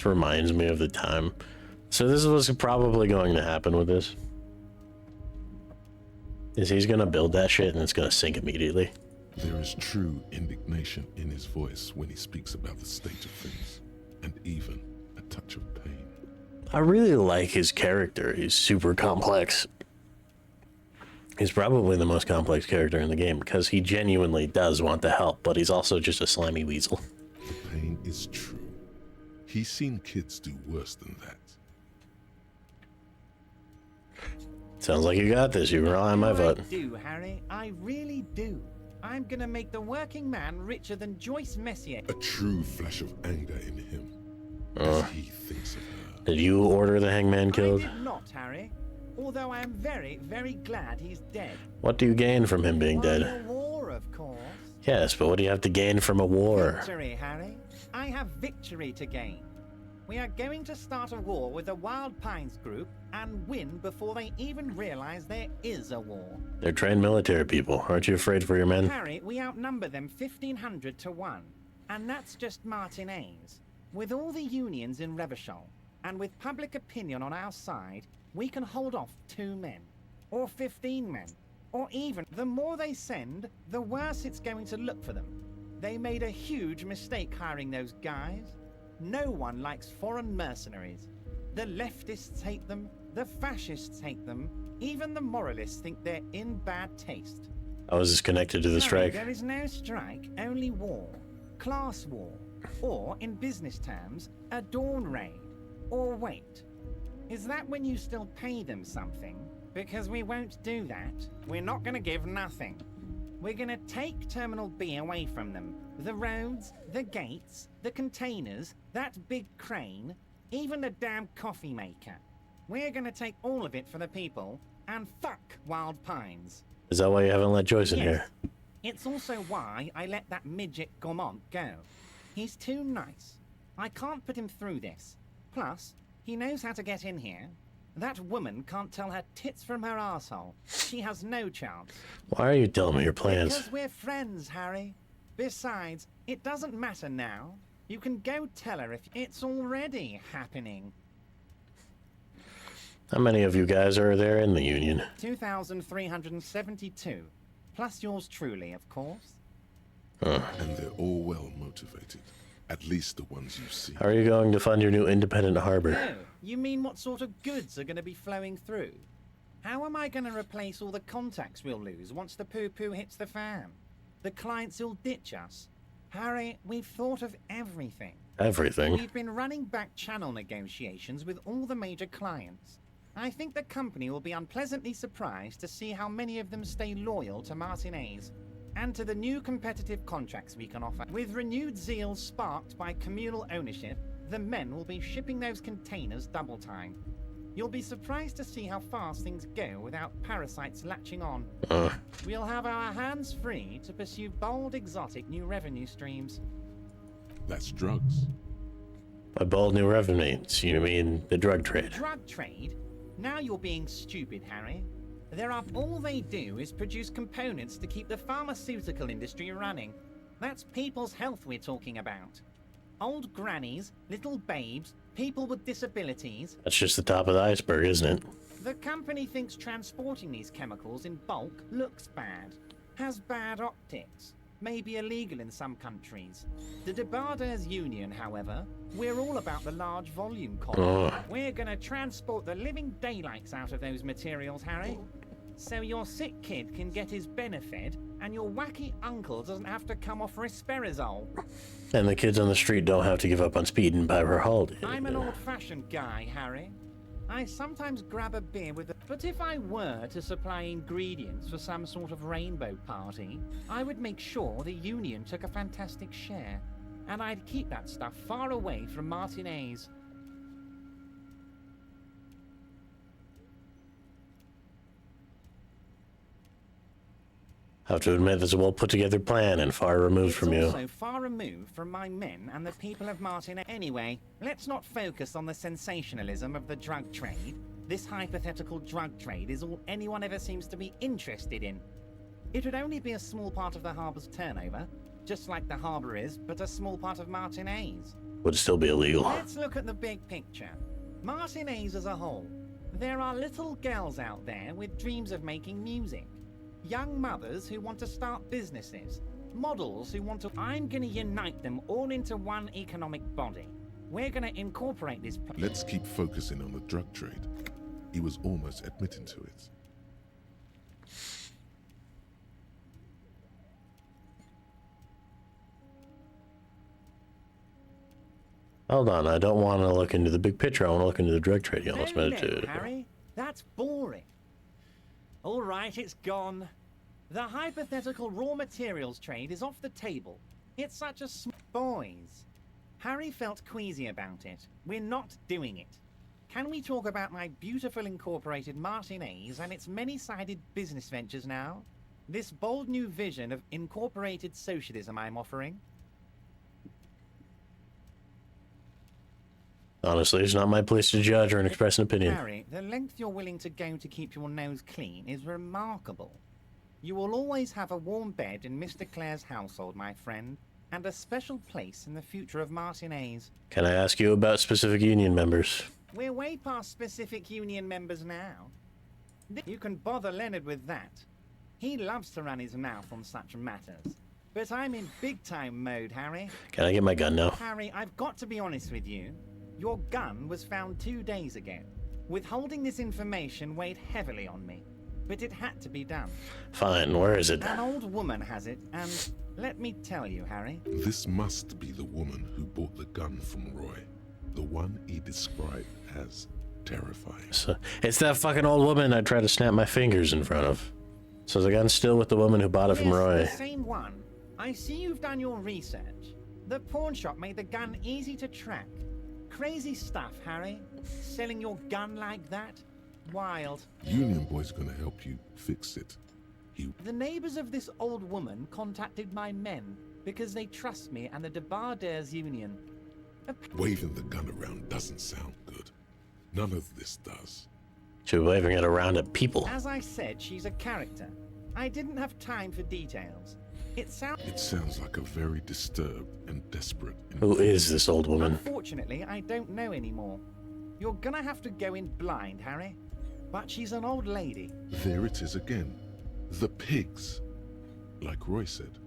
reminds me of the time. So this is what's probably going to happen with this. Is he's gonna build that shit and it's gonna sink immediately. There is true indignation in his voice when he speaks about the state of things, and even a touch of pain. I really like his character. He's super complex. He's probably the most complex character in the game because he genuinely does want the help, but he's also just a slimy weasel. The pain is true. He's seen kids do worse than that. Sounds like you got this. You can rely on my vote. I do, Harry. I really do. I'm gonna make the working man richer than Joyce Messier. A true flash of anger in him as he thinks of her. Did you order the hangman killed? I did not, Harry. Although I am very, very glad he's dead. What do you gain from him being Well, dead? a war, of course. Yes, but what do you have to gain from a war? Victory, Harry. I have victory to gain. We are going to start a war with the Wild Pines group and win before they even realize there is a war. They're trained military people. Aren't you afraid for your men? Harry, we outnumber them 1,500 to 1. And that's just Martinez. With all the unions in Revachol, and with public opinion on our side, we can hold off 2 men. Or 15 men. Or even, the more they send, the worse it's going to look for them. They made a huge mistake hiring those guys. No one likes foreign mercenaries. The leftists hate them, the fascists hate them, even the moralists think they're in bad taste. How is this connected to the strike? There is no strike, only war. Class war. Or, in business terms, a dawn raid. Or wait. Is that when you still pay them something? Because we won't do that. We're not going to give nothing. We're going to take Terminal B away from them. The roads, the gates, the containers, that big crane, even the damn coffee maker. We're going to take all of it for the people, and fuck Wild Pines. Is that why you haven't let Joyce in here? It's also why I let that midget Gaumont go. He's too nice. I can't put him through this. Plus, he knows how to get in here. That woman can't tell her tits from her arsehole. She has no chance. Why are you telling me your plans? Because we're friends, Harry. Besides, it doesn't matter now. You can go tell her if it's already happening. How many of you guys are there in the Union? 2,372. Plus yours truly, of course. And they're all well motivated. At least the ones you see. How are you going to fund your new independent harbor? Oh, you mean what sort of goods are going to be flowing through? How am I going to replace all the contacts we'll lose once the poo-poo hits the fan? The clients will ditch us. Harry, we've thought of everything. Everything? We've been running back channel negotiations with all the major clients. I think the company will be unpleasantly surprised to see how many of them stay loyal to Martinez and to the new competitive contracts we can offer. With renewed zeal sparked by communal ownership, the men will be shipping those containers double time. You'll be surprised to see how fast things go without parasites latching on. We'll have our hands free to pursue bold, exotic new revenue streams. That's drugs. By bold new revenues, you mean the drug trade? Drug trade? Now you're being stupid, Harry. All they do is produce components to keep the pharmaceutical industry running. That's people's health we're talking about. Old grannies, little babes, people with disabilities. That's just the top of the iceberg, isn't it? The company thinks transporting these chemicals in bulk looks bad, has bad optics, may be illegal in some countries. The Debarders Union, however, we're all about the large volume column. We're gonna transport the living daylights out of those materials, Harry. So your sick kid can get his benefit, and your wacky uncle doesn't have to come off risperazole. And the kids on the street don't have to give up on speed and buy her holiday. I'm an old-fashioned guy, Harry. I sometimes grab a beer with But if I were to supply ingredients for some sort of rainbow party, I would make sure the Union took a fantastic share. And I'd keep that stuff far away from Martinez. I have to admit, there's a well-put-together plan and far removed from you. It's also far removed from my men and the people of Martinez. Anyway, let's not focus on the sensationalism of the drug trade. This hypothetical drug trade is all anyone ever seems to be interested in. It would only be a small part of the harbor's turnover, just like the harbor is, but a small part of Martinez. Would still be illegal. Let's look at the big picture. Martinez as a whole. There are little girls out there with dreams of making music. Young mothers who want to start businesses. Models who want to... I'm gonna unite them all into one economic body. We're gonna incorporate this... Let's keep focusing on the drug trade. He was almost admitting to it. Hold on, I don't want to look into the big picture. I want to look into the drug trade. You almost No, meant to. Harry, that's boring. All right, it's gone. The hypothetical raw materials trade is off the table. It's such a boys. Harry felt queasy about it. We're not doing it. Can we talk about my beautiful incorporated Martinez and its many-sided business ventures now? This bold new vision of incorporated socialism I'm offering? Honestly, it's not my place to judge or express an opinion. Harry, the length you're willing to go to keep your nose clean is remarkable. You will always have a warm bed in Mr. Clare's household, my friend, and a special place in the future of Martinez. Can I ask you about specific union members? We're way past specific union members now. You can bother Leonard with that. He loves to run his mouth on such matters. But I'm in big-time mode, Harry. Can I get my gun now? Harry, I've got to be honest with you. Your gun was found 2 days ago. Withholding this information weighed heavily on me. But it had to be done. Fine, where is it? An old woman has it, and let me tell you, Harry. This must be the woman who bought the gun from Roy. The one he described as terrifying. So, it's that fucking old woman I tried to snap my fingers in front of. So the gun's still with the woman who bought it from Yes, Roy. the same one. I see you've done your research. The pawn shop made the gun easy to track. Crazy stuff, Harry. Selling your gun like that? Wild. Union Boy's gonna help you fix it. The neighbors of this old woman contacted my men because they trust me and the Debarders Union. Waving the gun around doesn't sound good. None of this does. She was waving it around at people. As I said, she's a character. I didn't have time for details. It sounds like a very disturbed and desperate Who is this old woman? Unfortunately, I don't know anymore. You're gonna have to go in blind, Harry. But she's an old lady. There it is again. The pigs. Like Roy said,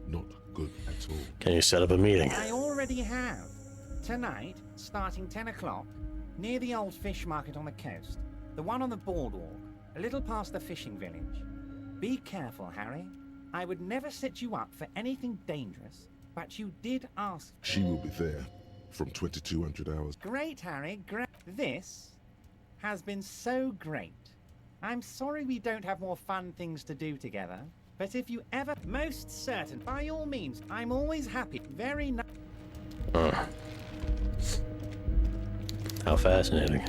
not good at all. Can you set up a meeting? I already have. Tonight, starting 10 o'clock, near the old fish market on the coast. The one on the boardwalk, a little past the fishing village. Be careful, Harry. I would never set you up for anything dangerous, but you did ask. She will be there from 2200 hours. Great, Harry, great. This has been so great. I'm sorry we don't have more fun things to do together, but if you ever... Most certain, by all means, I'm always happy. Very nice. How fascinating.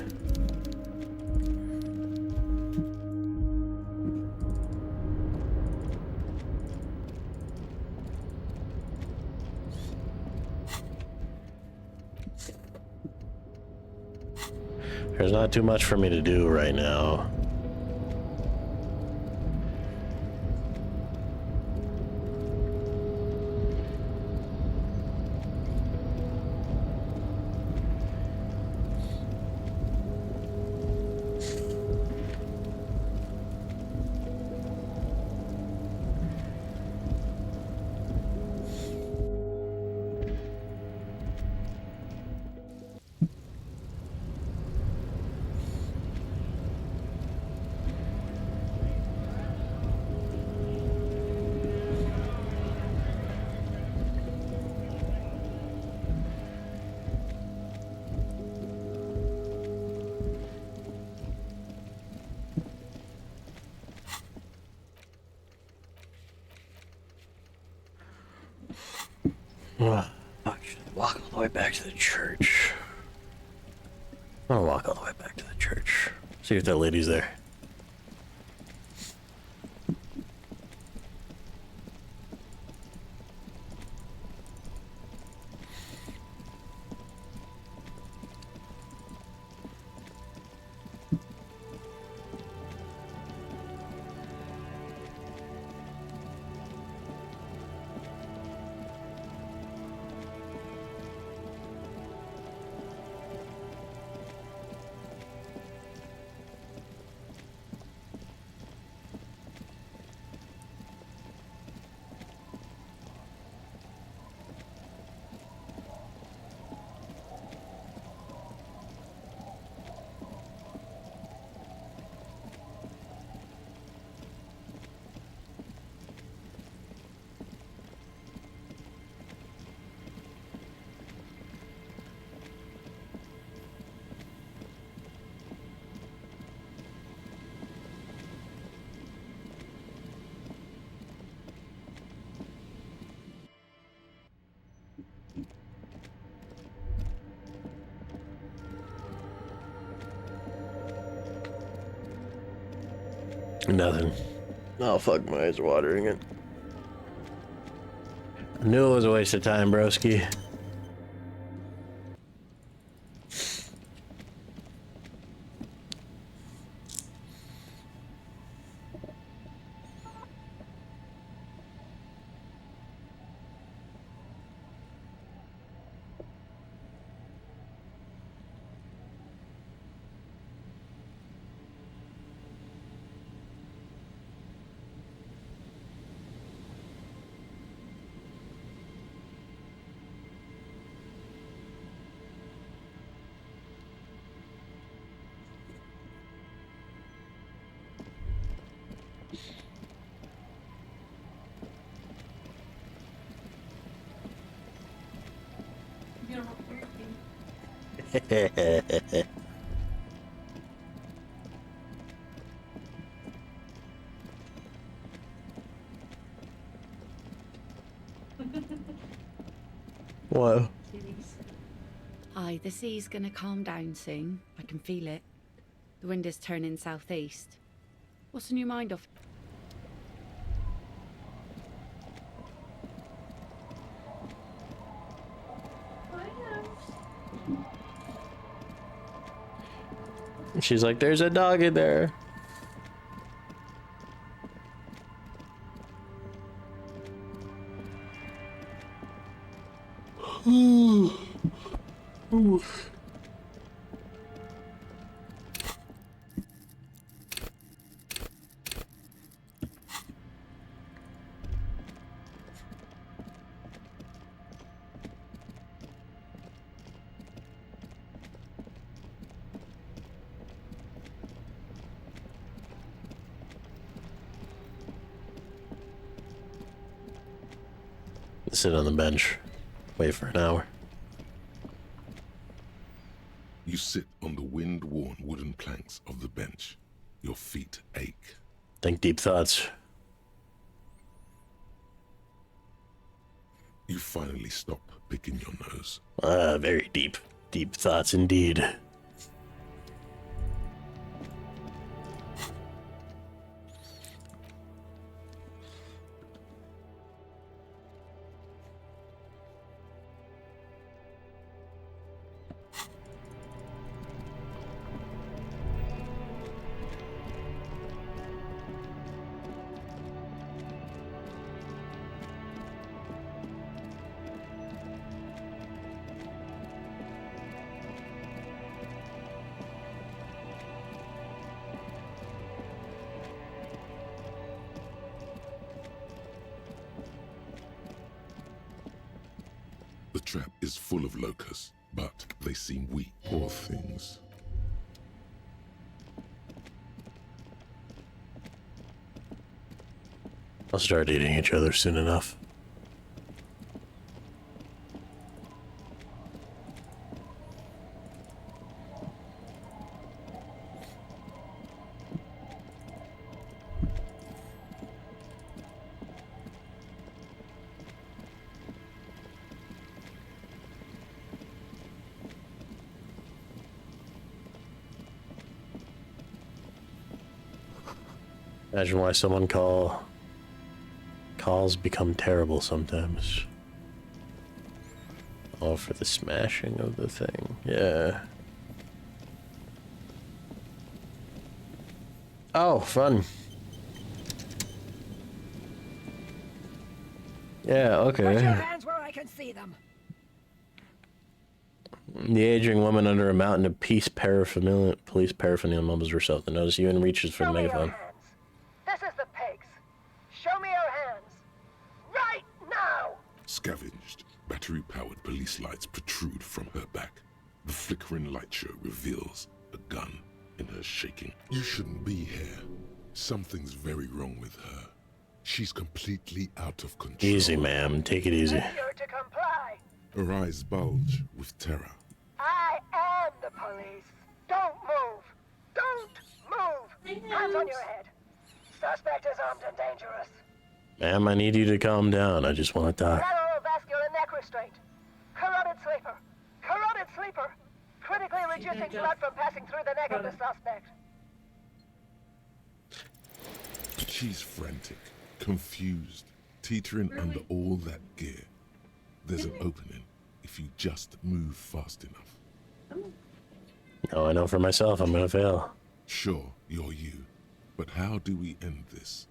There's not too much for me to do right now. Fuck, should I walk all the way back to the church? I'm gonna walk all the way back to the church. See if that lady's there. Nothing. Oh fuck, my eyes are watering it. I knew it was a waste of time, broski. You know what weird thing? What? Aye, the sea's gonna calm down soon. I can feel it. The wind is turning southeast. What's in your mind of? She's like, there's a dog in there. Sit on the bench. Wait for an hour. You sit on the wind-worn wooden planks of the bench. Your feet ache. Think deep thoughts. You finally stop picking your nose. Very deep. Deep thoughts indeed. trap is full of locusts, but they seem weak. Poor things. I'll start eating each other soon enough. Imagine why someone calls become terrible sometimes. All for the smashing of the thing. Yeah. Oh, fun. Yeah, okay. Put your hands where I can see them. The aging woman under a mountain of police paraphernalia mumbles herself to notice you and reaches for the megaphone. This is the pigs. Show me your hands. Right now! Scavenged, battery-powered police lights protrude from her back. The flickering light show reveals a gun in her shaking. You shouldn't be here. Something's very wrong with her. She's completely out of control. Easy, ma'am. Take it easy. Failure to comply. Her eyes bulge with terror. I am the police. Don't move. Don't move. Hands on your head. Suspect is armed and dangerous. Ma'am, I need you to calm down. I just want to talk. Lateral neck restraint. Carotid sleeper. Carotid sleeper. Critically reducing blood from passing through the neck of the suspect. She's frantic, confused, teetering under all that gear. There's an opening if you just move fast enough. No, I know for myself I'm gonna fail. Sure, you're you, but how do we end this?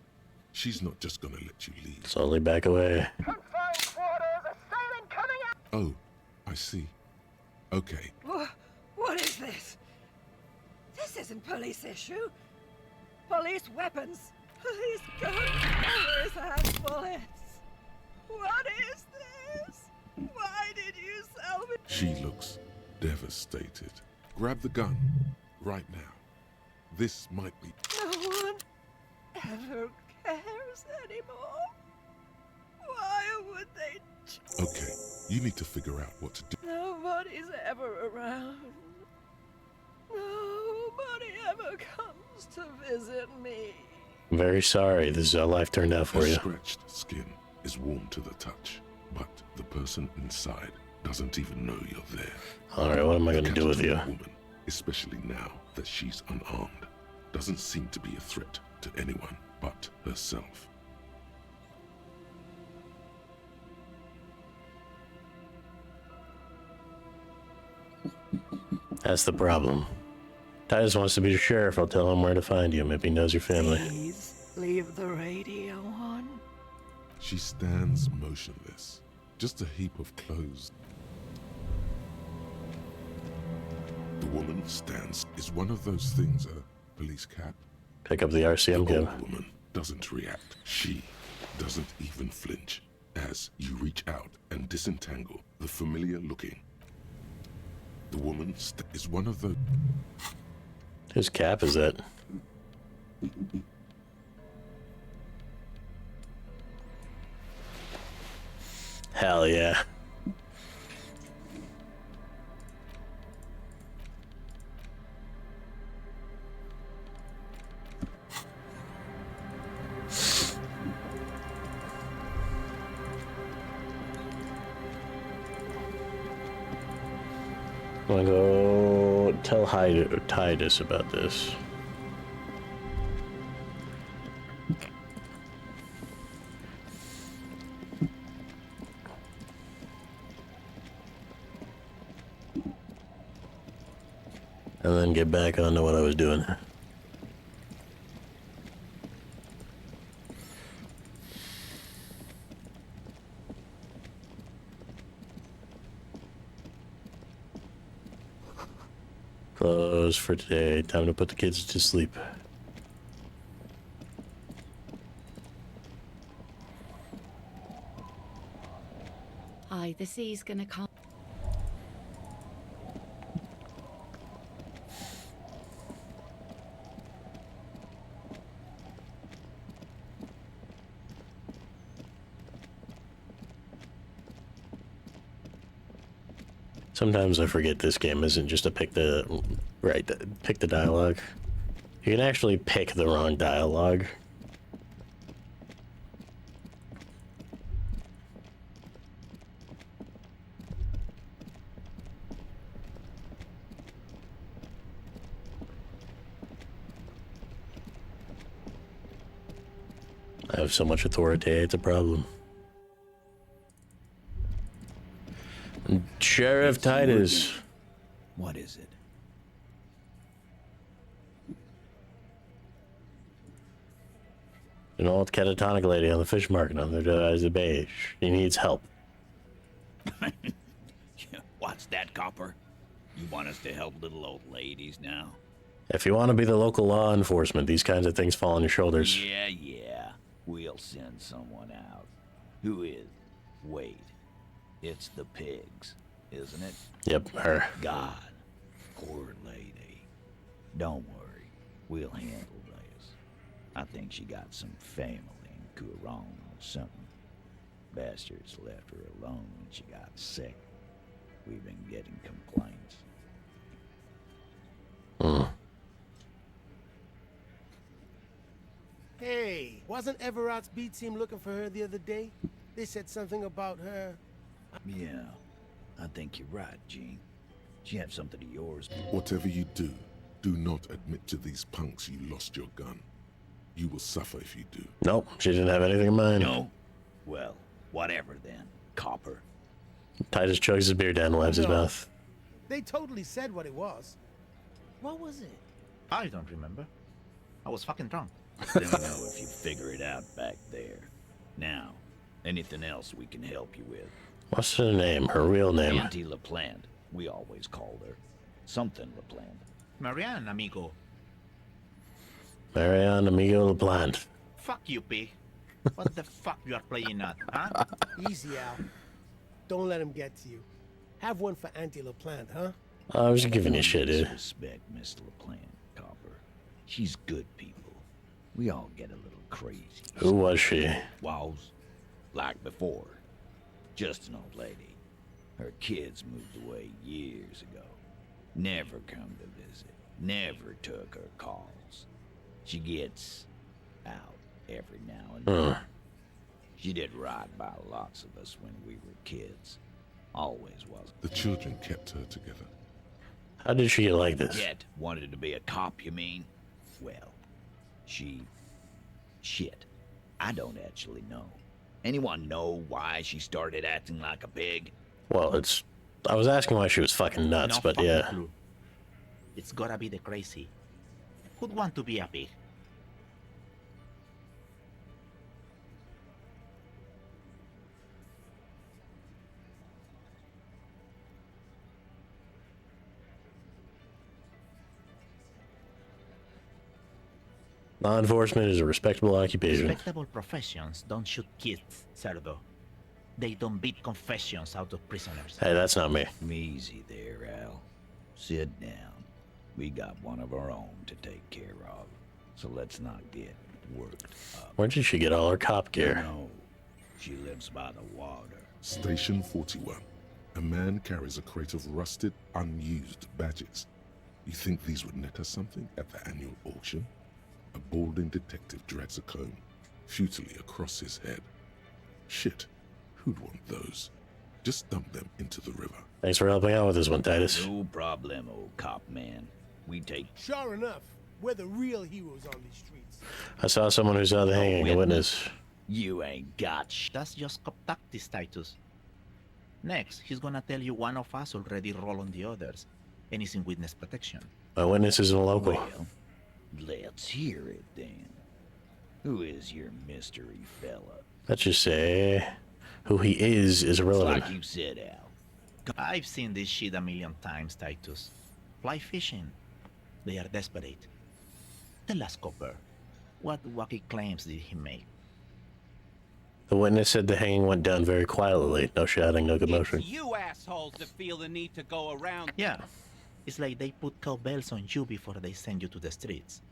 She's not just gonna let you leave. Slowly back away. Confined quarters. Assailant coming out. Oh, I see. Okay, What is this? This isn't police issue. Police weapons. Police guns. Police hand bullets. What is this? Why did you sell me? she looks devastated. Grab the gun, right now. This might be... No one ever cares anymore. Why would they? Okay, you need to figure out what to do. Nobody's ever around. Nobody ever comes to visit me. I'm very sorry. This is how life turned out for Her you. scratched skin is warm to the touch, but the person inside doesn't even know you're there. Alright, what am I gonna do with you? Woman, especially now that she's unarmed, doesn't seem to be a threat to anyone but herself. That's the problem. Titus wants to be the sheriff. I'll tell him where to find you. Maybe he knows your family. Please leave the radio on. She stands motionless, just a heap of clothes. The woman stands is one of those things, a police cap. Pick up the RCM The gun. old woman doesn't react. She doesn't even flinch as you reach out and disentangle the familiar looking. The woman is one of the... Whose cap is that? Hell yeah. I'm gonna go tell Titus about this. And then get back onto what I was doing. Close for today. Time to put the kids to sleep. I okay. The sea's gonna calm. Sometimes I forget this game isn't just a pick the dialogue. You can actually pick the wrong dialogue. I have so much authority, it's a problem. Sheriff Titus. What is it? An old catatonic lady on the fish market on the eyes of beige. She needs help. What's that, copper? You want us to help little old ladies now? If you want to be the local law enforcement, these kinds of things fall on your shoulders. Yeah. We'll send someone out. Who is? Wait. It's the pigs, isn't it? Yep, her. God. Poor lady. Don't worry. We'll handle this. I think she got some family in Courant or something. Bastards left her alone when she got sick. We've been getting complaints. Hey, wasn't Everard's B team looking for her the other day? They said something about her. Yeah, I think you're right, Gene. She had something of yours. Whatever you do, do not admit to these punks you lost your gun. You will suffer if you do. Nope, she didn't have anything in mind. No? Well, whatever then, copper. Titus chugs his beer down and wipes his mouth. They totally said what it was. What was it? I don't remember. I was fucking drunk. Let me know if you figure it out back there. Now, anything else we can help you with? What's her name? Her real name? Auntie LaPlante. We always called her. Something LaPlante. Marianne, amigo. Marianne Amigo LaPlante. Fuck you, pig. What the fuck you are playing at, huh? Easy, Al. Don't let him get to you. Have one for Auntie LaPlante, huh? I was just giving you shit, dude. Respect Miss LaPlante, copper. She's good people. We all get a little crazy. Who was she? Was, like before. Just an old lady. Her kids moved away years ago. Never come to visit. Never took her calls. She gets out every now and then. She did right by lots of us when we were kids. Always was. The children kept her together. How did she get like this? Yet wanted to be a cop, you mean? Well, shit. I don't actually know. Anyone know why she started acting like a pig? Well, I was asking why she was fucking nuts, No but fucking yeah. clue. It's gotta be the crazy. Who'd want to be a pig? Law enforcement is a respectable occupation. Respectable professions don't shoot kids, Cerdo. They don't beat confessions out of prisoners. Hey, that's not me. Easy there, Al. Sit down. We got one of our own to take care of. So let's not get worked up. Where did she get all her cop gear? No, she lives by the water. Station 41. A man carries a crate of rusted, unused badges. You think these would net us something at the annual auction? A balding detective drags a comb futilely across his head. Shit, who'd want those? Just dump them into the river. Thanks for helping out with this one, Titus. No problem, old cop man. We take... Sure enough, we're the real heroes on these streets. I saw someone who saw the hanging, a witness. You ain't got That's just cop tactics, Titus. Next, he's gonna tell you one of us already roll on the others, and he's in witness protection. My witness isn't a local. Well, let's hear it then. Who is your mystery fella? Let's just say who he is irrelevant. Like you said, Al. I've seen this shit a million times, Titus. Fly fishing. They are desperate. Tell us, Copper, what wacky claims did he make? The witness said the hanging went down very quietly. No shouting, no commotion. It's you assholes that feel the need to go around. Yeah, it's like they put cowbells on you before they send you to the streets.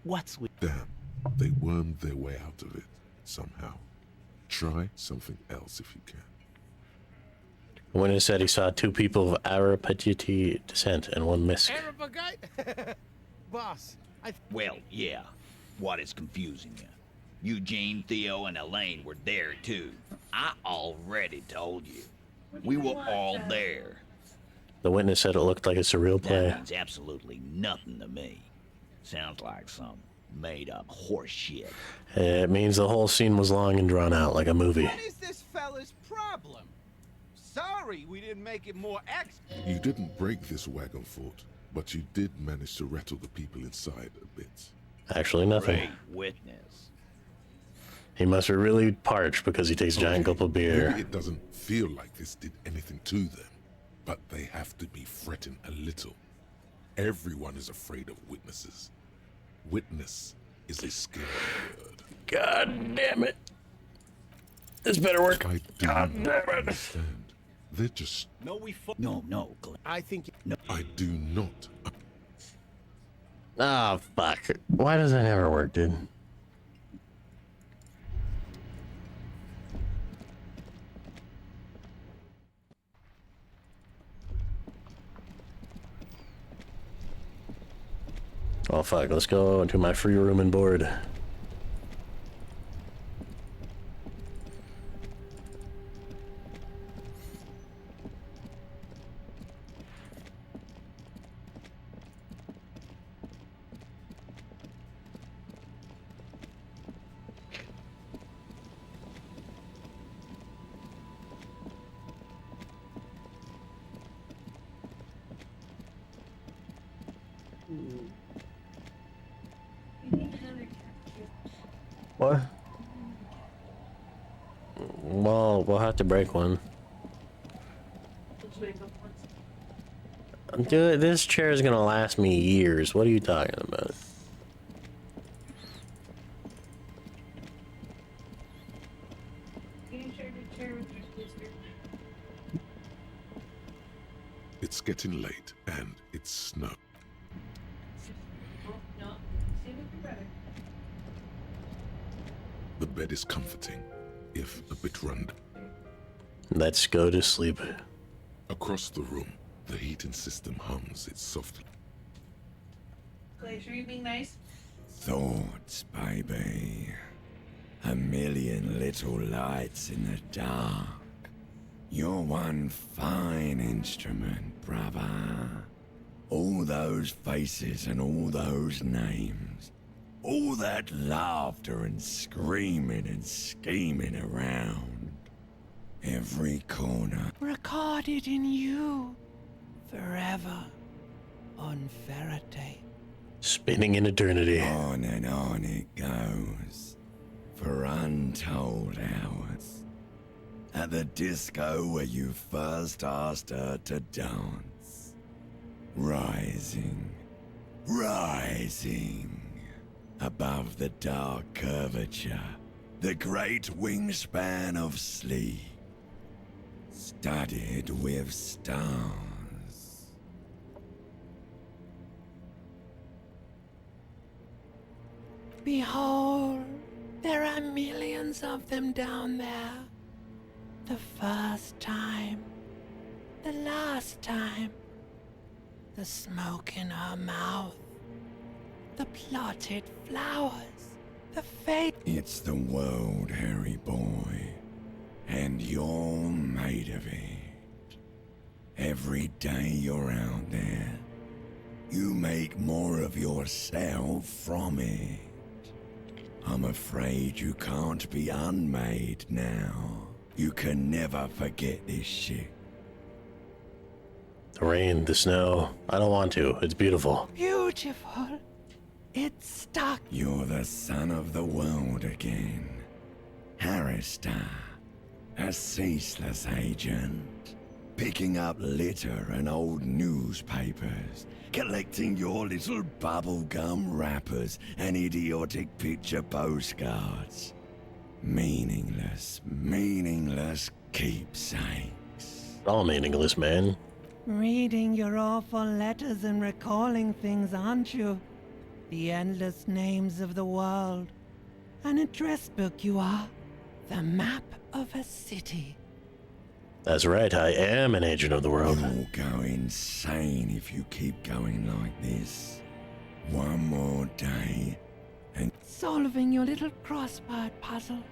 What's with... Damn, they wormed their way out of it somehow. Try something else if you can. The witness said he saw 2 people of Arapagiti descent and 1 Misk. Arapagite? Boss, Well, yeah. What is confusing you? Eugene, Theo, and Elaine were there too. I already told you. We were all there. The witness said it looked like a surreal play. That means absolutely nothing to me. Sounds like some made-up horse shit. It means the whole scene was long and drawn out like a movie. What is this fella's problem? Sorry we didn't make it more You didn't break this wagon fort, but you did manage to rattle the people inside a bit. Actually, nothing. Great witness. He must be really parched because he takes a giant gulp of beer. Maybe it doesn't feel like this did anything to them, but they have to be fretting a little. Everyone is afraid of witnesses. Witness is a scary word. God damn it. This better work. I do God not damn it. understand. They're just... No, Glenn. I think... I do not. Oh, fuck. Why does that never work, dude? Oh, fuck. Let's go to my free room and board. What? Well, we'll have to break one. Dude, this chair is gonna last me years. What are you talking about? It's getting late, and it's snow. The bed is comforting, if a bit run. Let's go to sleep. Across the room, the heating system hums its soft. Glacier, you being nice? Thoughts, baby. A million little lights in the dark. You're one fine instrument, brother. All those faces and all those names. All that laughter and screaming and scheming around. Every corner. Recorded in you. Forever. On Faraday. Spinning in eternity. On and on it goes. For untold hours. At the disco where you first asked her to dance. Rising. Rising. Above the dark curvature, the great wingspan of sleep, studded with stars. Behold, there are millions of them down there. The first time, the last time, the smoke in her mouth, the plotted flowers, the fate. It's the world, Harry boy, and you're made of it. Every day you're out there, you make more of yourself from it. I'm afraid you can't be unmade now. You can never forget this shit. The rain, the snow. I don't want to. It's beautiful. Beautiful. It's stuck. You're the son of the world again. Harrister, a ceaseless agent. Picking up litter and old newspapers. Collecting your little bubblegum wrappers and idiotic picture postcards. Meaningless, meaningless keepsakes. All meaningless, man. Reading your awful letters and recalling things, aren't you? The endless names of the world. An address book you are. The map of a city. That's right, I am an agent of the world. You'll go insane if you keep going like this. One more day, and Solving your little crossword puzzles.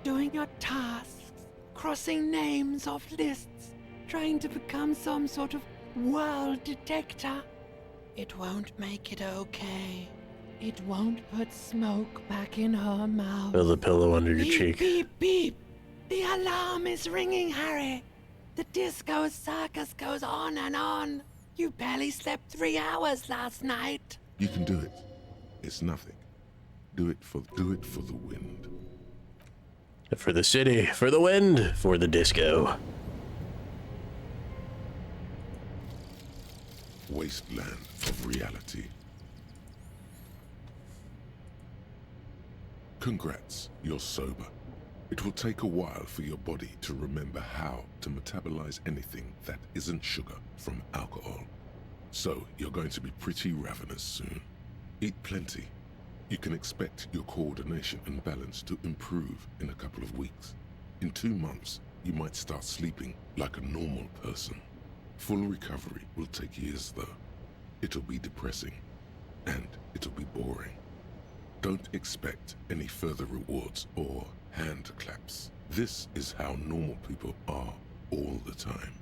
Doing your tasks. Crossing names off lists. Trying to become some sort of world detector. It won't make it okay. It won't put smoke back in her mouth. Feel the pillow under your Beep, cheek. beep, beep. The alarm is ringing, Harry. The disco circus goes on and on. You barely slept 3 hours last night. You can do it. It's nothing. Do it for the wind. For the city, for the wind, for the disco. Wasteland of reality. Congrats, you're sober. It will take a while for your body to remember how to metabolize anything that isn't sugar from alcohol. So you're going to be pretty ravenous soon. Eat plenty. You can expect your coordination and balance to improve in a couple of weeks. In 2 months, you might start sleeping like a normal person. Full recovery will take years though. It'll be depressing, and it'll be boring. Don't expect any further rewards or hand claps. This is how normal people are all the time.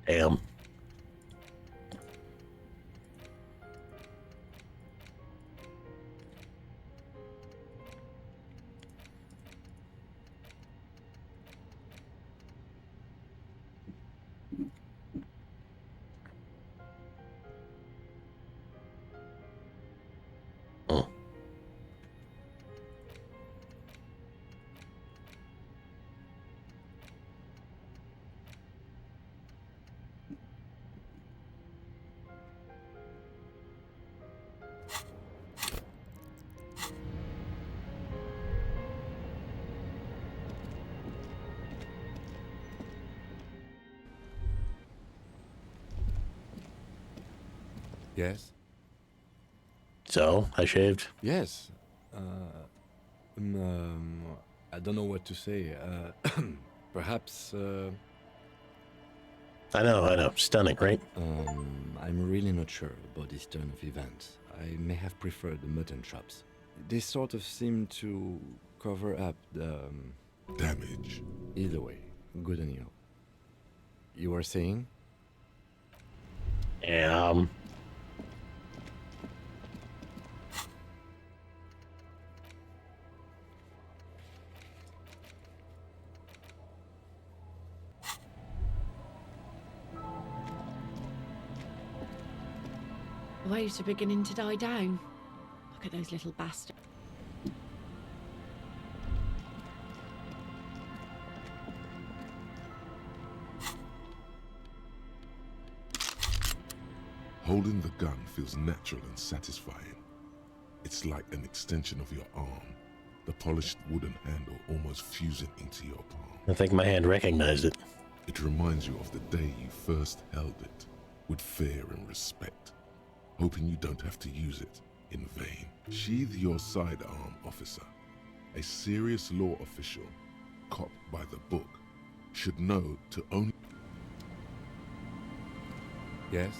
Damn. Yes? So, I shaved. Yes. I don't know what to say. Perhaps, I know. Stunning, right? I'm really not sure about this turn of events. I may have preferred the mutton chops. They sort of seem to cover up the... damage. Either way, good on you. You were saying? The waves are beginning to die down. Look at those little bastards. Holding the gun feels natural and satisfying. It's like an extension of your arm, the polished wooden handle almost fusing into your palm. I think my hand recognized it. It reminds you of the day you first held it, with fear and respect, hoping you don't have to use it in vain. Sheathe your sidearm, officer. A serious law official, cop by the book, should know to only... Yes?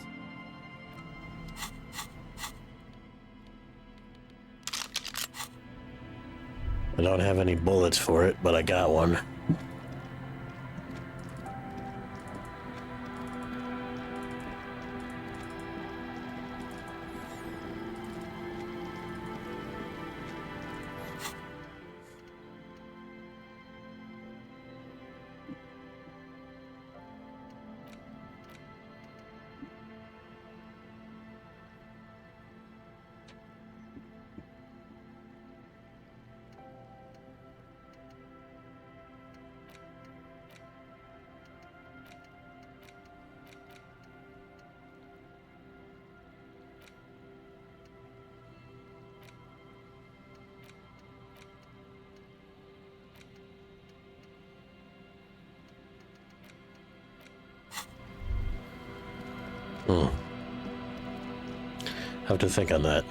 I don't have any bullets for it, but I got one. Have to think on that.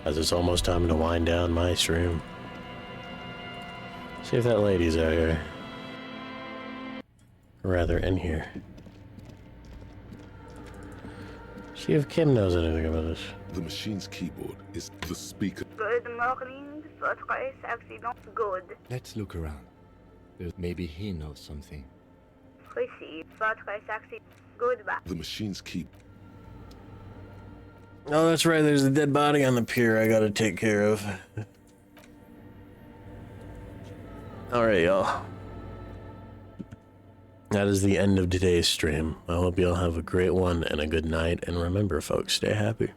As it's almost time to wind down my stream. See if that lady's out here. Or rather, in here. See if Kim knows anything about this. The machine's keyboard is the speaker. Good morning, votre accident. Good. Let's look around. Maybe he knows something. Receive votre accident. Goodbye. The machine's key. Oh, that's right. There's a dead body on the pier I gotta take care of. Alright, y'all. That is the end of today's stream. I hope y'all have a great one and a good night. And remember, folks, stay happy.